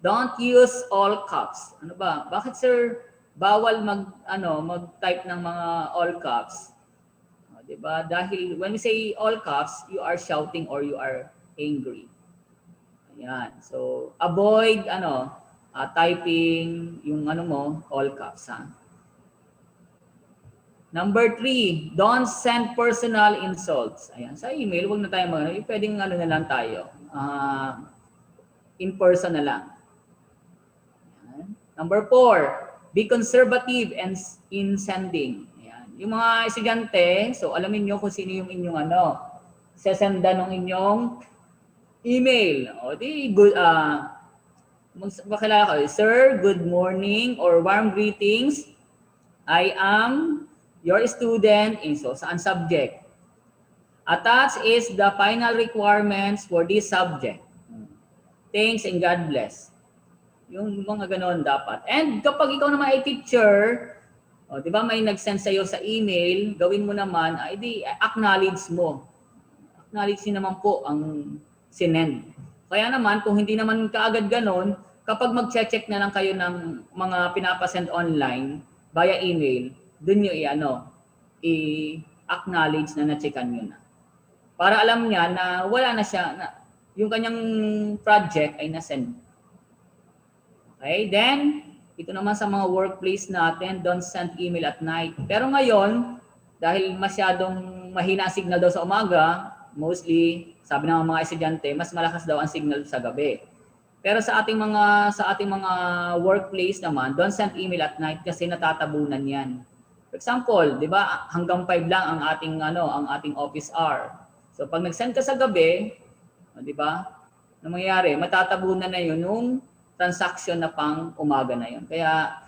Don't use all caps. Ano ba? Bakit sir bawal mag-type ng mga all caps? 'Di ba? Dahil when we say all caps, you are shouting or you are angry. Ayan. So avoid typing yung all caps, ha. Number 3, don't send personal insults. Ayan, sa email wag na tayo pwedeng na lang tayo. In person na lang. Number 4, be conservative in sending. Ayan. Yung mga estudyante, so alamin nyo kung sino yung inyong sesenda ng inyong email. O di good magpakilala kayo. Sir, good morning or warm greetings. I am your student in saan subject. Attached is the final requirements for this subject. Thanks and God bless. Yung mga ganoon dapat. And kapag ikaw naman ay teacher, di ba may nag-send sa'yo sa email, gawin mo naman, di acknowledge mo. Acknowledge niyo naman po ang sinend. Kaya naman, kung hindi naman kaagad ganoon, kapag mag-check na lang kayo ng mga pinapasend online via email, dun nyo i-acknowledge na na-checkan nyo na. Para alam niya na wala na siya, yung kanyang project ay na-send. Okay, then, ito naman sa mga workplace natin, don't send email at night. Pero ngayon, dahil masyadong mahina ang signal daw sa umaga, mostly, sabi ng mga estudyante, mas malakas daw ang signal sa gabi. Pero sa ating mga workplace naman, don't send email at night kasi natatabunan 'yan. For example, 'di ba, hanggang 5 lang ang ating office hour. So pag nag-send ka sa gabi, 'di ba? Ano mangyayari? Matatabunan na 'yon nung transaction na pang umaga na 'yon. Kaya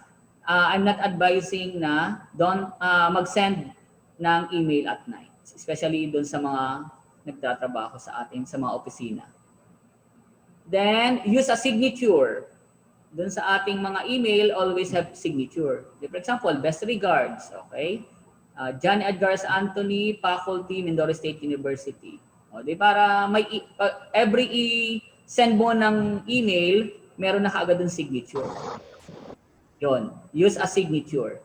I'm not advising na don't mag-send ng email at night, especially doon sa mga nagtatrabaho sa mga opisina. Then, use a signature. Doon sa ating mga email, always have signature. For example, best regards, okay? John Edgar Anthony, Faculty, Mindoro State University. Para every send mo ng email, meron na kaagad yung signature. Yun, use a signature.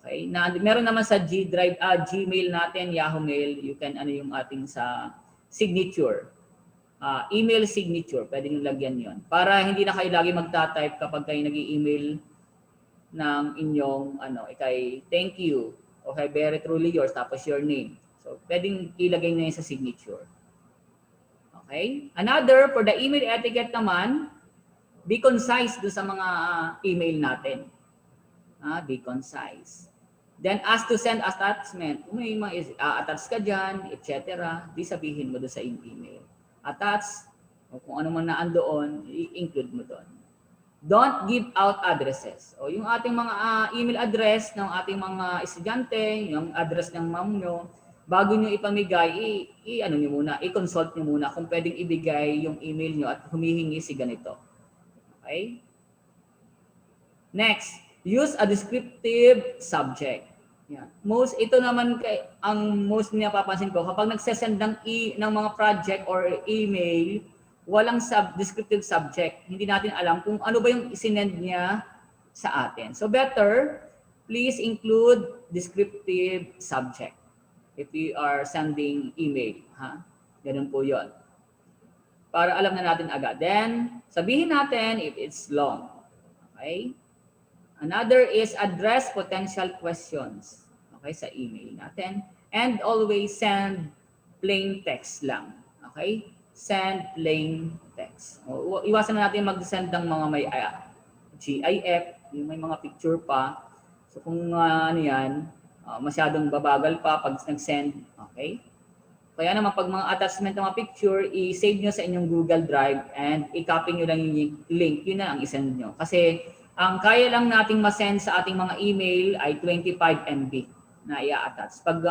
Okay? Meron naman sa Gmail natin, Yahoo Mail, you can yung ating sa signature. Email signature, pwede nyo lagyan yon. Para hindi na kayo lagi magta-type kapag kayo nag-i-email ng inyong kay thank you, o kay very truly yours, tapos your name. So, pwedeng ilagay na yun sa signature. Okay? Another, for the email etiquette naman, be concise doon sa mga email natin. Be concise. Then ask to send attachment. Kung may mga attach ka dyan, etc. Di sabihin mo doon sa email. Attach, o kung ano man naandoon, i-include mo doon. Don't give out addresses. O yung ating mga email address ng ating mga estudyante, yung address ng ma'am nyo, bago nyo ipamigay, ano nyo muna, i-consult nyo muna kung pwedeng ibigay yung email nyo at humihingi si ganito. Okay? Next, use a descriptive subject. Yeah. Ito naman ang most napapansin ko kapag nagsesend ng mga project or email, walang descriptive subject. Hindi natin alam kung ano ba yung isinend niya sa atin. So better, please include descriptive subject if you are sending email. Ganun po yun. Para alam na natin agad. Then, sabihin natin if it's long. Okay? Another is address potential questions, okay, sa email natin. And always send plain text lang. Okay? Send plain text. Iwasan na natin mag-send ng mga may GIF, yung may mga picture pa. So kung ano yan, masyadong babagal pa pag nag-send. Okay? Kaya naman pag mga attachment ng mga picture, i-save nyo sa inyong Google Drive and i-copy nyo lang yung link. Yun na ang isend nyo. Kasi ang kaya lang nating masend sa ating mga email ay 25 MB na i-attach. Pag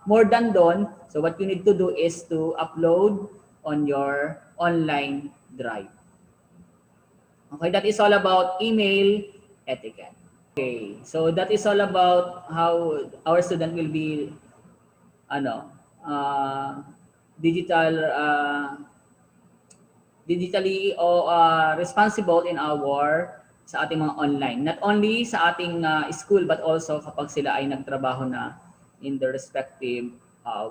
more than doon, so what you need to do is to upload on your online drive. Okay, that is all about email etiquette. Okay, so that is all about how our student will be digitally responsible in sa ating mga online. Not only sa ating school but also kapag sila ay nagtrabaho na in their respective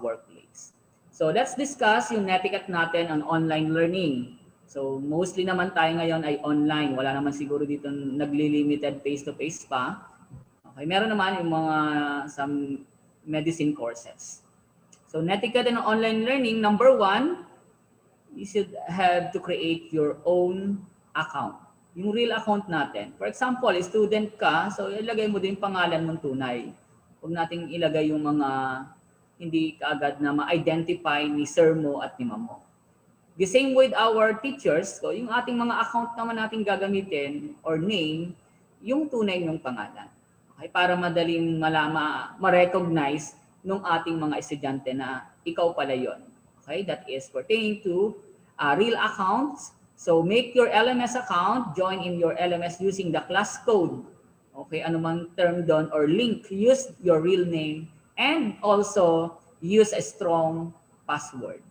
workplace. So let's discuss yung netiquette natin on online learning. So mostly naman tayo ngayon ay online. Wala naman siguro dito nagli-limited face-to-face pa. Okay, meron naman yung mga some medicine courses. So netiquette in online learning, number 1, you should have to create your own account. Yung real account natin. For example, student ka, so ilagay mo din pangalan mong tunay. Huwag nating ilagay yung mga hindi kaagad na ma-identify ni sir mo at ni ma'am mo. The same with our teachers, so yung ating mga account naman natin gagamitin or name, yung tunay ng pangalan. Okay, para madaling ma-recognize nung ating mga estudyante na ikaw pala yon. Okay, that is pertaining to real accounts. So make your LMS account, join in your LMS using the class code. Okay, anumang term doon or link, use your real name and also use a strong password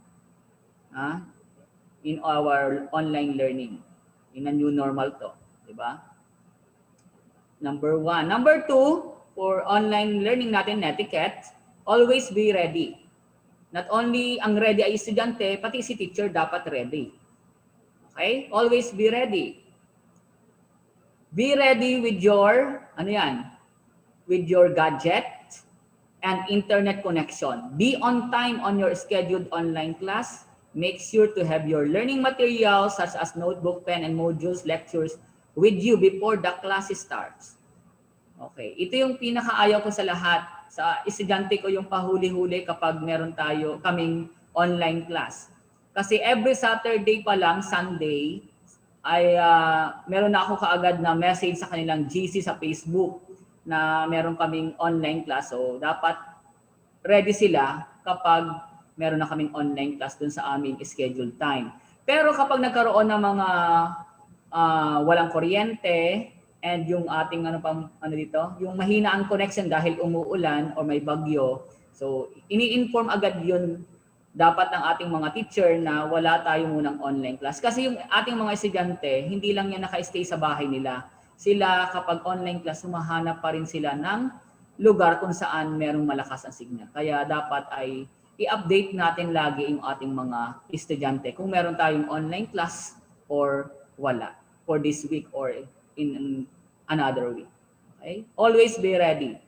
in our online learning. In a new normal to, di ba? Number 1. Number 2, for online learning natin, netiquette, always be ready. Not only ang ready ay estudyante, pati si teacher dapat ready. Okay? Always be ready. Be ready with your, with your gadget and internet connection. Be on time on your scheduled online class. Make sure to have your learning materials such as notebook, pen, and modules, lectures with you before the class starts. Okay, ito yung pinakaayaw ko sa lahat. Sa estudyante ko yung pahuli-huli kapag meron kaming online class. Kasi every Saturday pa lang, Sunday, ay meron na ako kaagad na message sa kanilang GC sa Facebook na meron kaming online class. So dapat ready sila kapag meron na kaming online class dun sa aming scheduled time. Pero kapag nagkaroon ng mga walang kuryente and yung ating yung mahina ang connection dahil umuulan or may bagyo, so ini-inform agad yun dapat ng ating mga teacher na wala tayo munang online class. Kasi yung ating mga estudyante, hindi lang yan naka-stay sa bahay nila. Sila kapag online class, humahanap pa rin sila ng lugar kung saan merong malakas ang signal. Kaya dapat ay i-update natin lagi yung ating mga estudyante kung meron tayong online class or wala for this week or in another week. Okay? Always be ready.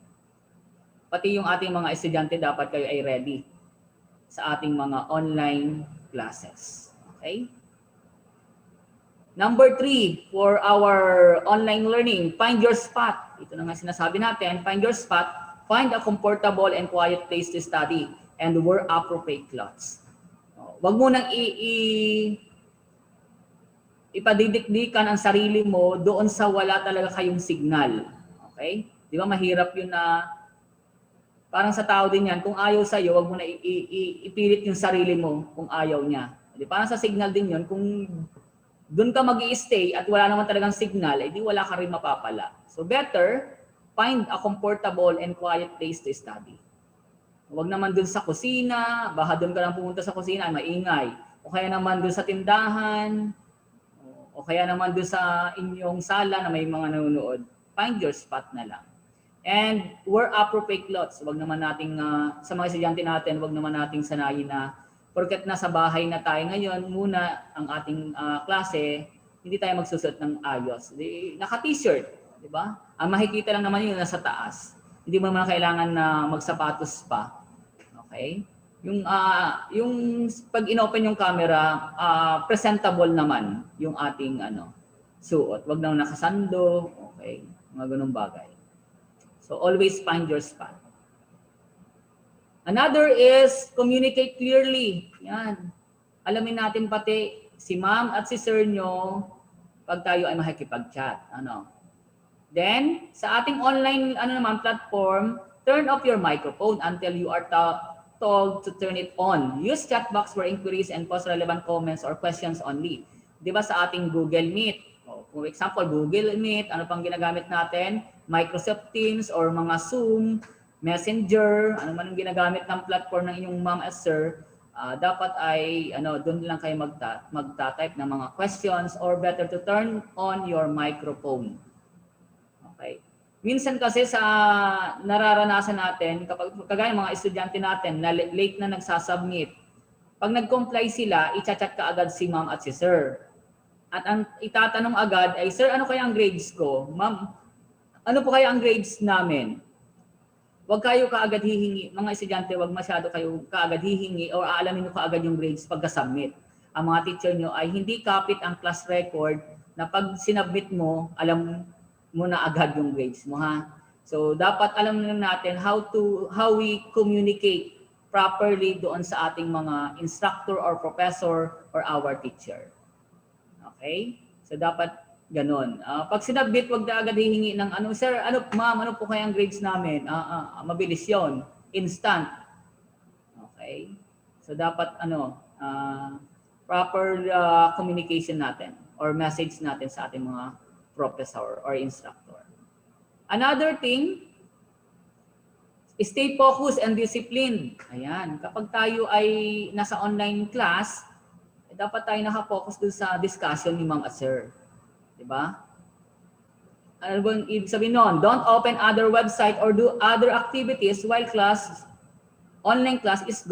Pati yung ating mga estudyante dapat kayo ay ready sa ating mga online classes. Okay? Number 3, for our online learning, find your spot. Ito na nga sinasabi natin, find your spot find a comfortable and quiet place to study and wear appropriate clothes. Wag mo nang ipadidikdikan ang sarili mo doon sa wala talaga kayong signal. Okay? Di ba mahirap yun na parang sa tao din yan, kung ayaw sa'yo, wag mo na ipilit yung sarili mo kung ayaw niya. Di, parang sa signal din yun, kung doon ka mag-i-stay at wala naman talagang signal, di wala ka rin mapapala. So better, find a comfortable and quiet place to study. Wag naman doon sa kusina, baka doon ka lang pumunta sa kusina, maingay. O kaya naman doon sa tindahan, o kaya naman doon sa inyong sala na may mga nanonood, find your spot na lang. And wear appropriate clothes. Wag naman nating, sa mga estudyante natin, wag naman nating sanayin na porket nasa bahay na tayo ngayon, muna ang ating klase, hindi tayo magsusuot ng ayos. Naka-t-shirt, di ba? Ang makikita lang naman yun nasa taas. Hindi mo naman kailangan na magsapatos pa. Okay? Yung pag inopen yung camera, presentable naman yung ating suot. Wag nang nakasando, okay? Mga ganung bagay. So always find your spot. Another is communicate clearly. Yan. Alamin natin pati si ma'am at si sir nyo pag tayo ay makikipag-chat. Then, sa ating online platform, turn off your microphone until you are told to turn it on. Use chat box for inquiries and post relevant comments or questions only. Di ba sa ating Google Meet? For example, Google Meet, ano pang ginagamit natin? Microsoft Teams or mga Zoom, Messenger, ano man ang ginagamit ng platform ng inyong ma'am at sir, dapat ay doon lang kayo magta-type ng mga questions or better to turn on your microphone. Okay. Minsan kasi sa nararanasan natin, kapag kagaya mga estudyante natin na late na nagsasubmit, pag nag-comply sila, i-chat ka agad si ma'am at si sir. At ang itatanong agad ay, sir, ano kaya ang grades ko? Ma'am, ano po kaya ang grades namin? Huwag kayo kaagad hihingi, mga estudyante, huwag masyado kayo kaagad hihingi o aalamin nyo kaagad yung grades pagka-submit. Ang mga teacher nyo ay hindi kapit ang class record na pag sinubmit mo, alam mo na agad yung grades mo, ha? So dapat alam na natin how we communicate properly doon sa ating mga instructor or professor or our teacher. Okay? So dapat ganon. Pag sinubmit, wag na agad hihingi ng sir, ma'am, ano po kaya ang grades namin? Mabilis yon, instant. Okay? So dapat proper communication natin or message natin sa ating mga professor or instructor. Another thing, stay focused and disciplined. Ayan, kapag tayo ay nasa online class, dapat tayo naka-focus dun sa discussion ni ma'am at sir. Diba? Ano bang ibig sabihin nun? Don't open other website or do other activities while online class is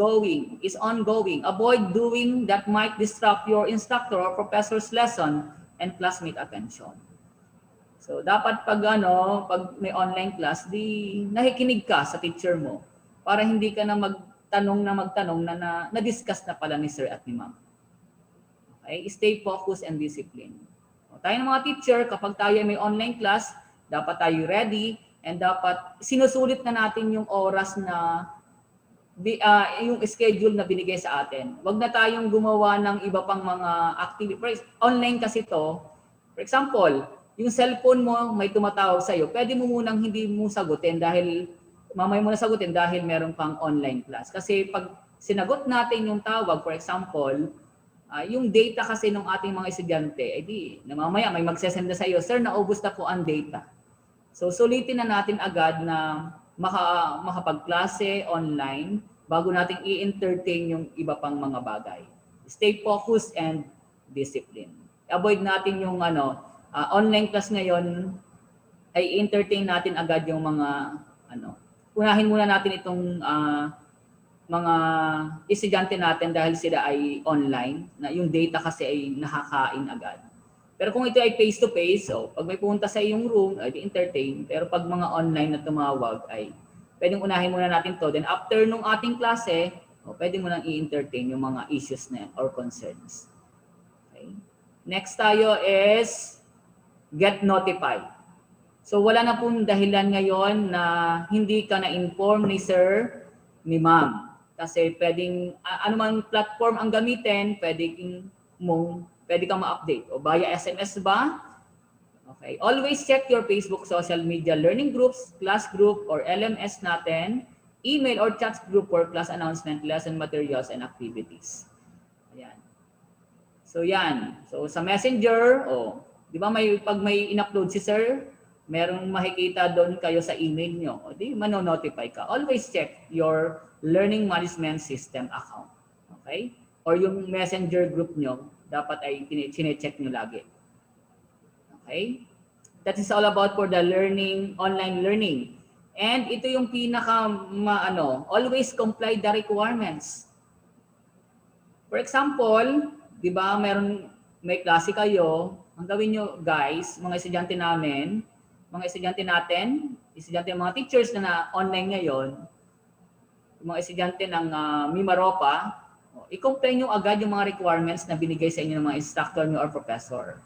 ongoing. Avoid doing that might disrupt your instructor or professor's lesson and classmate attention. So dapat pag may online class, di nakikinig ka sa teacher mo para hindi ka na magtanong na na-discuss na pala ni sir at ni ma'am. Okay? Stay focused and disciplined. Tayo ng mga teacher, kapag tayo may online class, dapat tayo ready and dapat sinusulit na natin yung oras na yung schedule na binigay sa atin. Huwag na tayong gumawa ng iba pang mga activity. Online kasi to. For example, yung cellphone mo may tumatawag sa'yo, pwede mo munang hindi mo sagutin dahil mamay mo na sagutin dahil meron pang online class. Kasi pag sinagot natin yung tawag, for example, yung data kasi ng ating mga estudyante, na mamaya may magsesend na sa iyo, sir, naubos na po ang data. So sulitin na natin agad na makapagklase online bago natin i-entertain yung iba pang mga bagay. Stay focused and disciplined. Avoid natin yung online class ngayon, ay entertain natin agad yung mga unahin muna natin itong mga estudyante natin dahil sila ay online, na yung data kasi ay nakakain agad. Pero kung ito ay face-to-face, so pag may pumunta sa iyong room, ay entertain. Pero pag mga online na tumawag, ay pwedeng unahin muna natin to. Then after nung ating klase, pwede mo nang i-entertain yung mga issues na or concerns. Okay. Next tayo is get notified. So wala na pong dahilan ngayon na hindi ka na-inform ni sir, ni ma'am. Kasi pwedeng, anumang platform ang gamitin, pwede kang ma-update. O via SMS ba? Okay. Always check your Facebook social media learning groups, class group, or LMS natin, email or chat group for class announcement, lesson materials, and activities. Ayan. So yan. So sa Messenger, di ba pag may in-upload si sir, merong makikita doon kayo sa email nyo. O di mano-notify ka. Always check your learning management system account. Okay? Or yung Messenger group nyo, dapat ay chine-check nyo lagi. Okay? That is all about for the online learning. And ito yung always comply the requirements. For example, di ba may klase kayo, ang gawin nyo guys, mga estudyante natin, mga teachers na online ngayon, mga estudyante ng MIMAROPA, i-comply nyo agad yung mga requirements na binigay sa inyo ng mga instructor nyo or professor.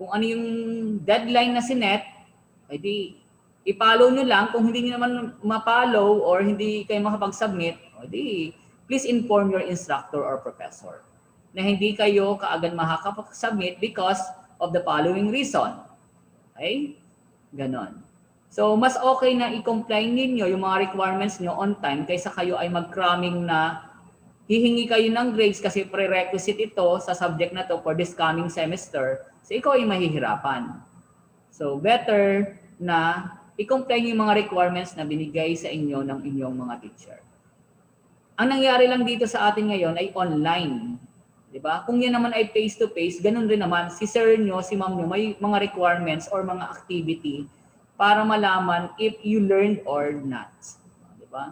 Kung ano yung deadline na sinet, edi i-follow nyo lang. Kung hindi nyo naman ma-follow or hindi kayo makapag-submit, edi please inform your instructor or professor na hindi kayo kaagad makakapag-submit because of the following reason. Okay? Ganon. So, mas okay na i-comply ninyo yung mga requirements nyo on time kaysa kayo ay mag-cramming na hihingi kayo ng grades kasi prerequisite ito sa subject na to for this coming semester. So, ikaw ay mahihirapan. So, better na i-comply nyo yung mga requirements na binigay sa inyo ng inyong mga teacher. Ang nangyari lang dito sa atin ngayon ay online. Diba? Kung yan naman ay face-to-face, ganun rin naman. Si sir nyo, si ma'am nyo, may mga requirements or mga activity para malaman if you learned or not. Diba?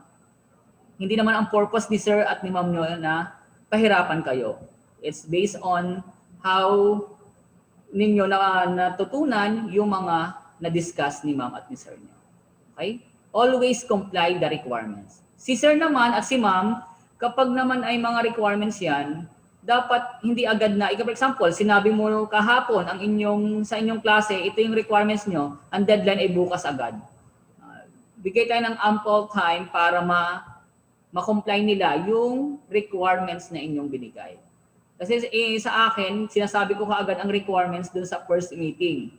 Hindi naman ang purpose ni sir at ni ma'am nyo na pahirapan kayo. It's based on how ninyo natutunan yung mga na-discuss ni ma'am at ni sir nyo. Okay? Always comply the requirements. Si sir naman at si ma'am, kapag naman ay mga requirements yan, dapat hindi agad na, for example, sinabi mo kahapon sa inyong klase, ito yung requirements nyo, ang deadline ay bukas agad. Bigay tayo ng ample time para ma-comply nila yung requirements na inyong binigay. Kasi sa akin, sinasabi ko kaagad ang requirements dun sa first meeting.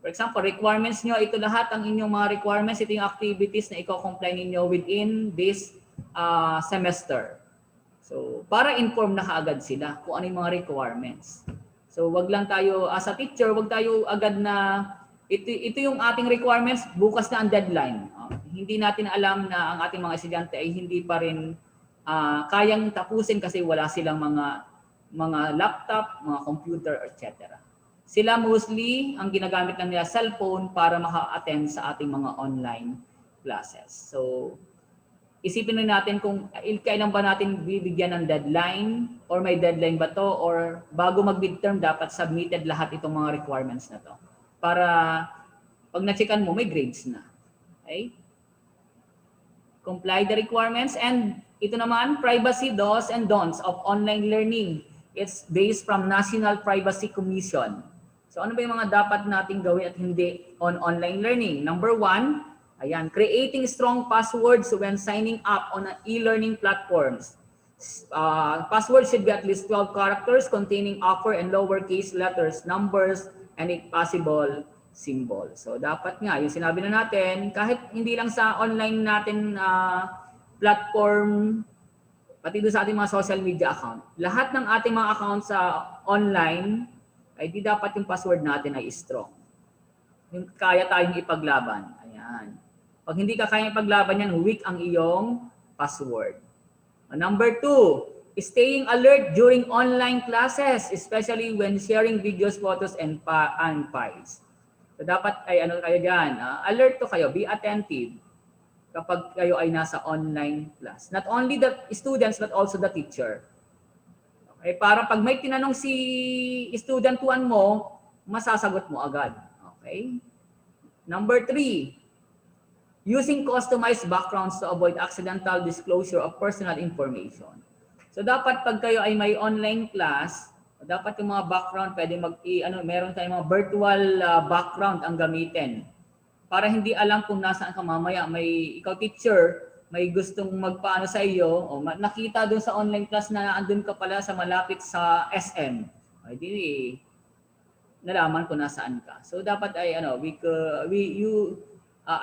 For example, requirements nyo, ito lahat ang inyong mga requirements, ito yung activities na i-comply ninyo within this semester. So, para inform na kaagad sila kung ano yung mga requirements. So, wag lang tayo, as a teacher, wag tayo agad na, ito yung ating requirements, bukas na ang deadline. Hindi natin alam na ang ating mga estudyante ay hindi pa rin kayang tapusin kasi wala silang mga laptop, mga computer, etc. Sila mostly, ang ginagamit lang nila cellphone para maka-attend sa ating mga online classes. So, isipin na natin kung kailan ba natin bibigyan ng deadline or may deadline ba to or bago mag-midterm dapat submitted lahat itong mga requirements na to. Para pag na-checkan mo, may grades na. Okay? Comply the requirements and ito naman, privacy do's and don'ts of online learning. It's based from National Privacy Commission. So ano ba yung mga dapat nating gawin at hindi on online learning? Number 1, ayan, creating strong passwords when signing up on e-learning platforms. Password should be at least 12 characters containing upper and lowercase letters, numbers, and if possible, symbol. So dapat nga, yung sinabi na natin, kahit hindi lang sa online natin platform, pati doon sa ating mga social media account, lahat ng ating mga accounts sa online, ay di dapat yung password natin ay strong. Yung kaya tayong ipaglaban. Ayan. Pag hindi ka kaya ipaglaban yan, weak ang iyong password. Number 2, staying alert during online classes, especially when sharing videos, photos, and files. So dapat ay ano kayo dyan, alert to kayo, be attentive kapag kayo ay nasa online class. Not only the students but also the teacher. Okay, para pag may tinanong si student 1 mo, masasagot mo agad. Okay? Number 3, using customized backgrounds to avoid accidental disclosure of personal information. So dapat pag kayo ay may online class, dapat yung mga background pwede meron tayong mga virtual background ang gamitin. para hindi alam kung nasaan ka mamaya. May ikaw teacher, may gustong magpaano sa iyo, o nakita doon sa online class na andun ka pala sa malapit sa SM. Ay di nalaman ko nasaan ka. So dapat ay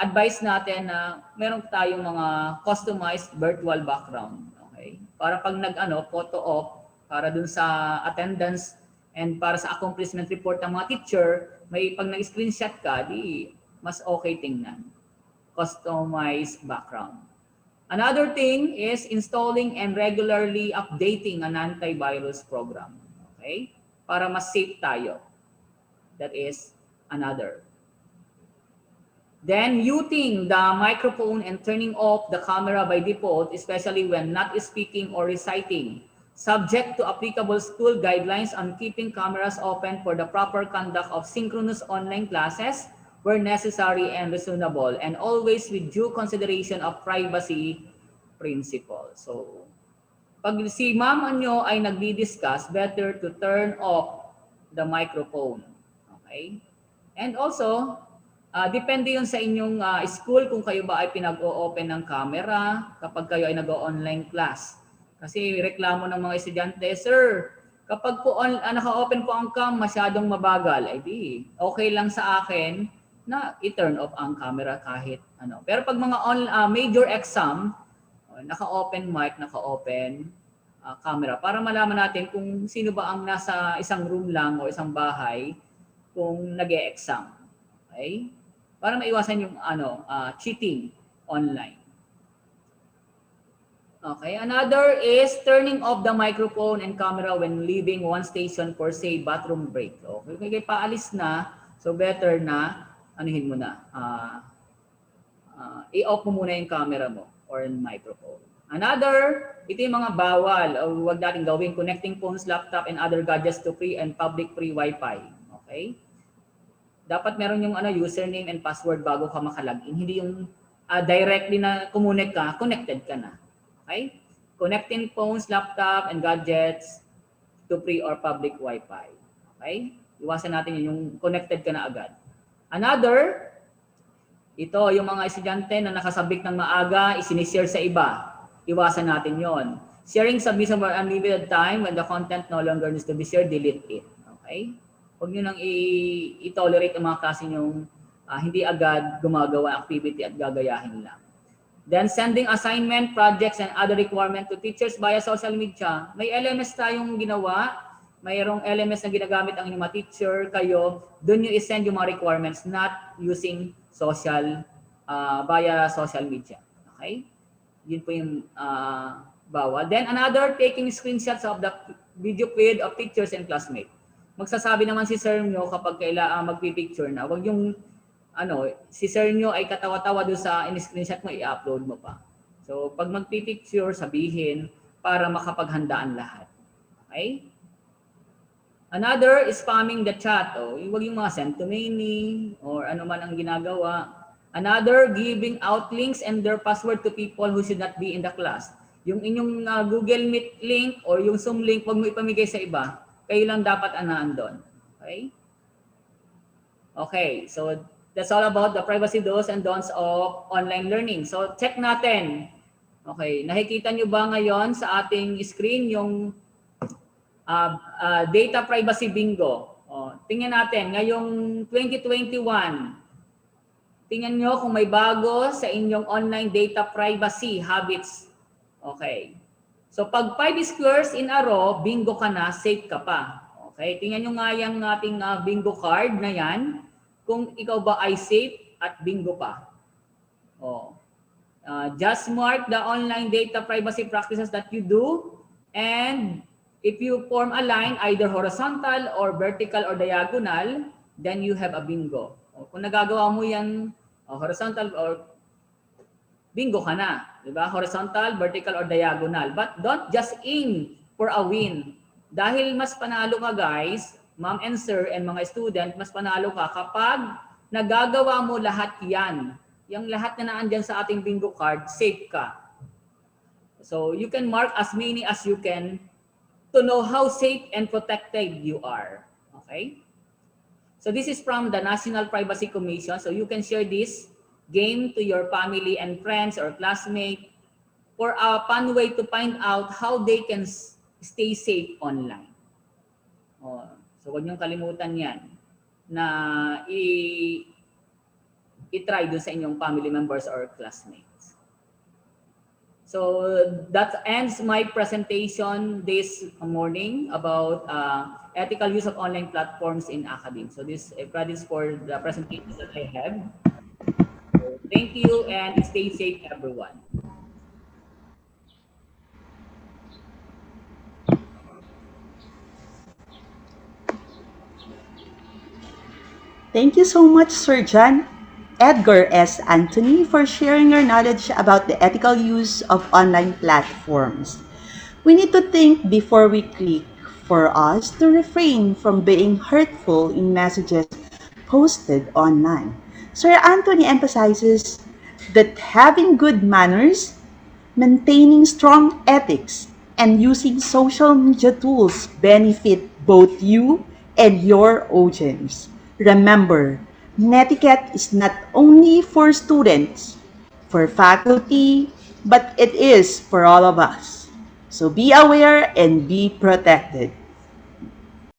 advise natin na meron tayong mga customized virtual background, okay? Para pag photo op para dun sa attendance and para sa accomplishment report ng mga teacher, may pag nag-screenshot ka, di mas okay tingnan. Customized background. Another thing is installing and regularly updating an antivirus program, okay? Para mas safe tayo. That is another. Then muting the microphone and turning off the camera by default, especially when not speaking or reciting, subject to applicable school guidelines on keeping cameras open for the proper conduct of synchronous online classes where necessary and reasonable, and always with due consideration of privacy principles. So, pag si mama nyo ay nagdi-discuss, better to turn off the microphone. Okay? And also, depende yun sa inyong school kung kayo ba ay pinag-o-open ng camera kapag kayo ay nag-o-online class. Kasi reklamo ng mga estudyante, sir, kapag po naka-open po ang cam, masyadong mabagal. Ay di, okay lang sa akin na i-turn off ang camera kahit ano. Pero pag mga major exam, naka-open mic, naka-open camera para malaman natin kung sino ba ang nasa isang room lang o isang bahay kung nag-e-exam. Okay? Para maiwasan yung cheating online. Okay, another is turning off the microphone and camera when leaving one station for say bathroom break. Okay, kaya paalis na, so better na anuhin mo na. I-off mo muna yung camera mo or yung microphone. Another, ito yung mga bawal o huwag natin gawin, connecting phones, laptop, and other gadgets to free and public free Wi-Fi. Okay? Dapat meron yung username and password bago ka makalagin. Hindi yung directly na kumunik ka, connected ka na. Okay? Connecting phones, laptop, and gadgets to free or public Wi-Fi. Okay? Iwasan natin yung connected ka na agad. Another, ito yung mga estudyante na nakasabik ng maaga, isinishare sa iba. Iwasan natin yon. Sharing submission for unlimited time when the content no longer needs to be shared, delete it. Okay? Huwag nyo nang i-tolerate ang mga klase nyong hindi agad gumagawa activity at gagayahin lang. Then sending assignment, projects, and other requirement to teachers via social media. May LMS tayong ginawa. Mayroong LMS na ginagamit ang inyong mga teacher. Kayo, doon nyo i-send yung mga requirements, not using social, via social media. Okay? Yun po yung bawal. Then another, taking screenshots of the video feed of teachers and classmates. Magsasabi naman si sir nyo kapag kailangan magpipicture na, wag yung si sir nyo ay katawa-tawa doon sa in-screenshot mo, i-upload mo pa. So, pag magpipicture, sabihin para makapaghandaan lahat. Okay? Another is spamming the chat. Huwag yung mga send to many or ano man ang ginagawa. Another, giving out links and their password to people who should not be in the class. Yung inyong Google Meet link or yung Zoom link, huwag mo ipamigay sa iba. Kayo lang dapat doon. Okay? Okay, so that's all about the privacy do's and don'ts of online learning. So check natin. Okay, nakikita nyo ba ngayon sa ating screen yung data privacy bingo? Tingnan natin, ngayong 2021, tingnan nyo kung may bago sa inyong online data privacy habits. Okay. So pag 5 squares in a row, bingo ka na, safe ka pa. Okay, tingnan nyo nga yung ating bingo card na yan. Kung ikaw ba ay safe at bingo pa. Just mark the online data privacy practices that you do, and if you form a line either horizontal or vertical or diagonal, then you have a bingo. Kung nagagawa mo yan horizontal or bingo ka na, di ba? Horizontal, vertical or diagonal. But don't just aim for a win. Dahil mas panalo ka guys, ma'am and sir and mga student, mas panalo ka kapag nagagawa mo lahat yan. Yung lahat na naandyan sa ating bingo card, safe ka. So you can mark as many as you can to know how safe and protected you are. Okay? So this is from the National Privacy Commission. So you can share this game to your family and friends or classmates for a fun way to find out how they can stay safe online. Oh, so huwag niyong kalimutan yan na i-try dun sa inyong family members or classmates. So that ends my presentation this morning about ethical use of online platforms in academia. So this credits for the presentation that I have. So thank you and stay safe, everyone. Thank you so much, Sir John Edgar S. Anthony, for sharing your knowledge about the ethical use of online platforms. We need to think before we click for us to refrain from being hurtful in messages posted online. Sir Anthony emphasizes that having good manners, maintaining strong ethics, and using social media tools benefit both you and your audience. Remember, Netiquette is not only for students, for faculty, but it is for all of us. So be aware and be protected.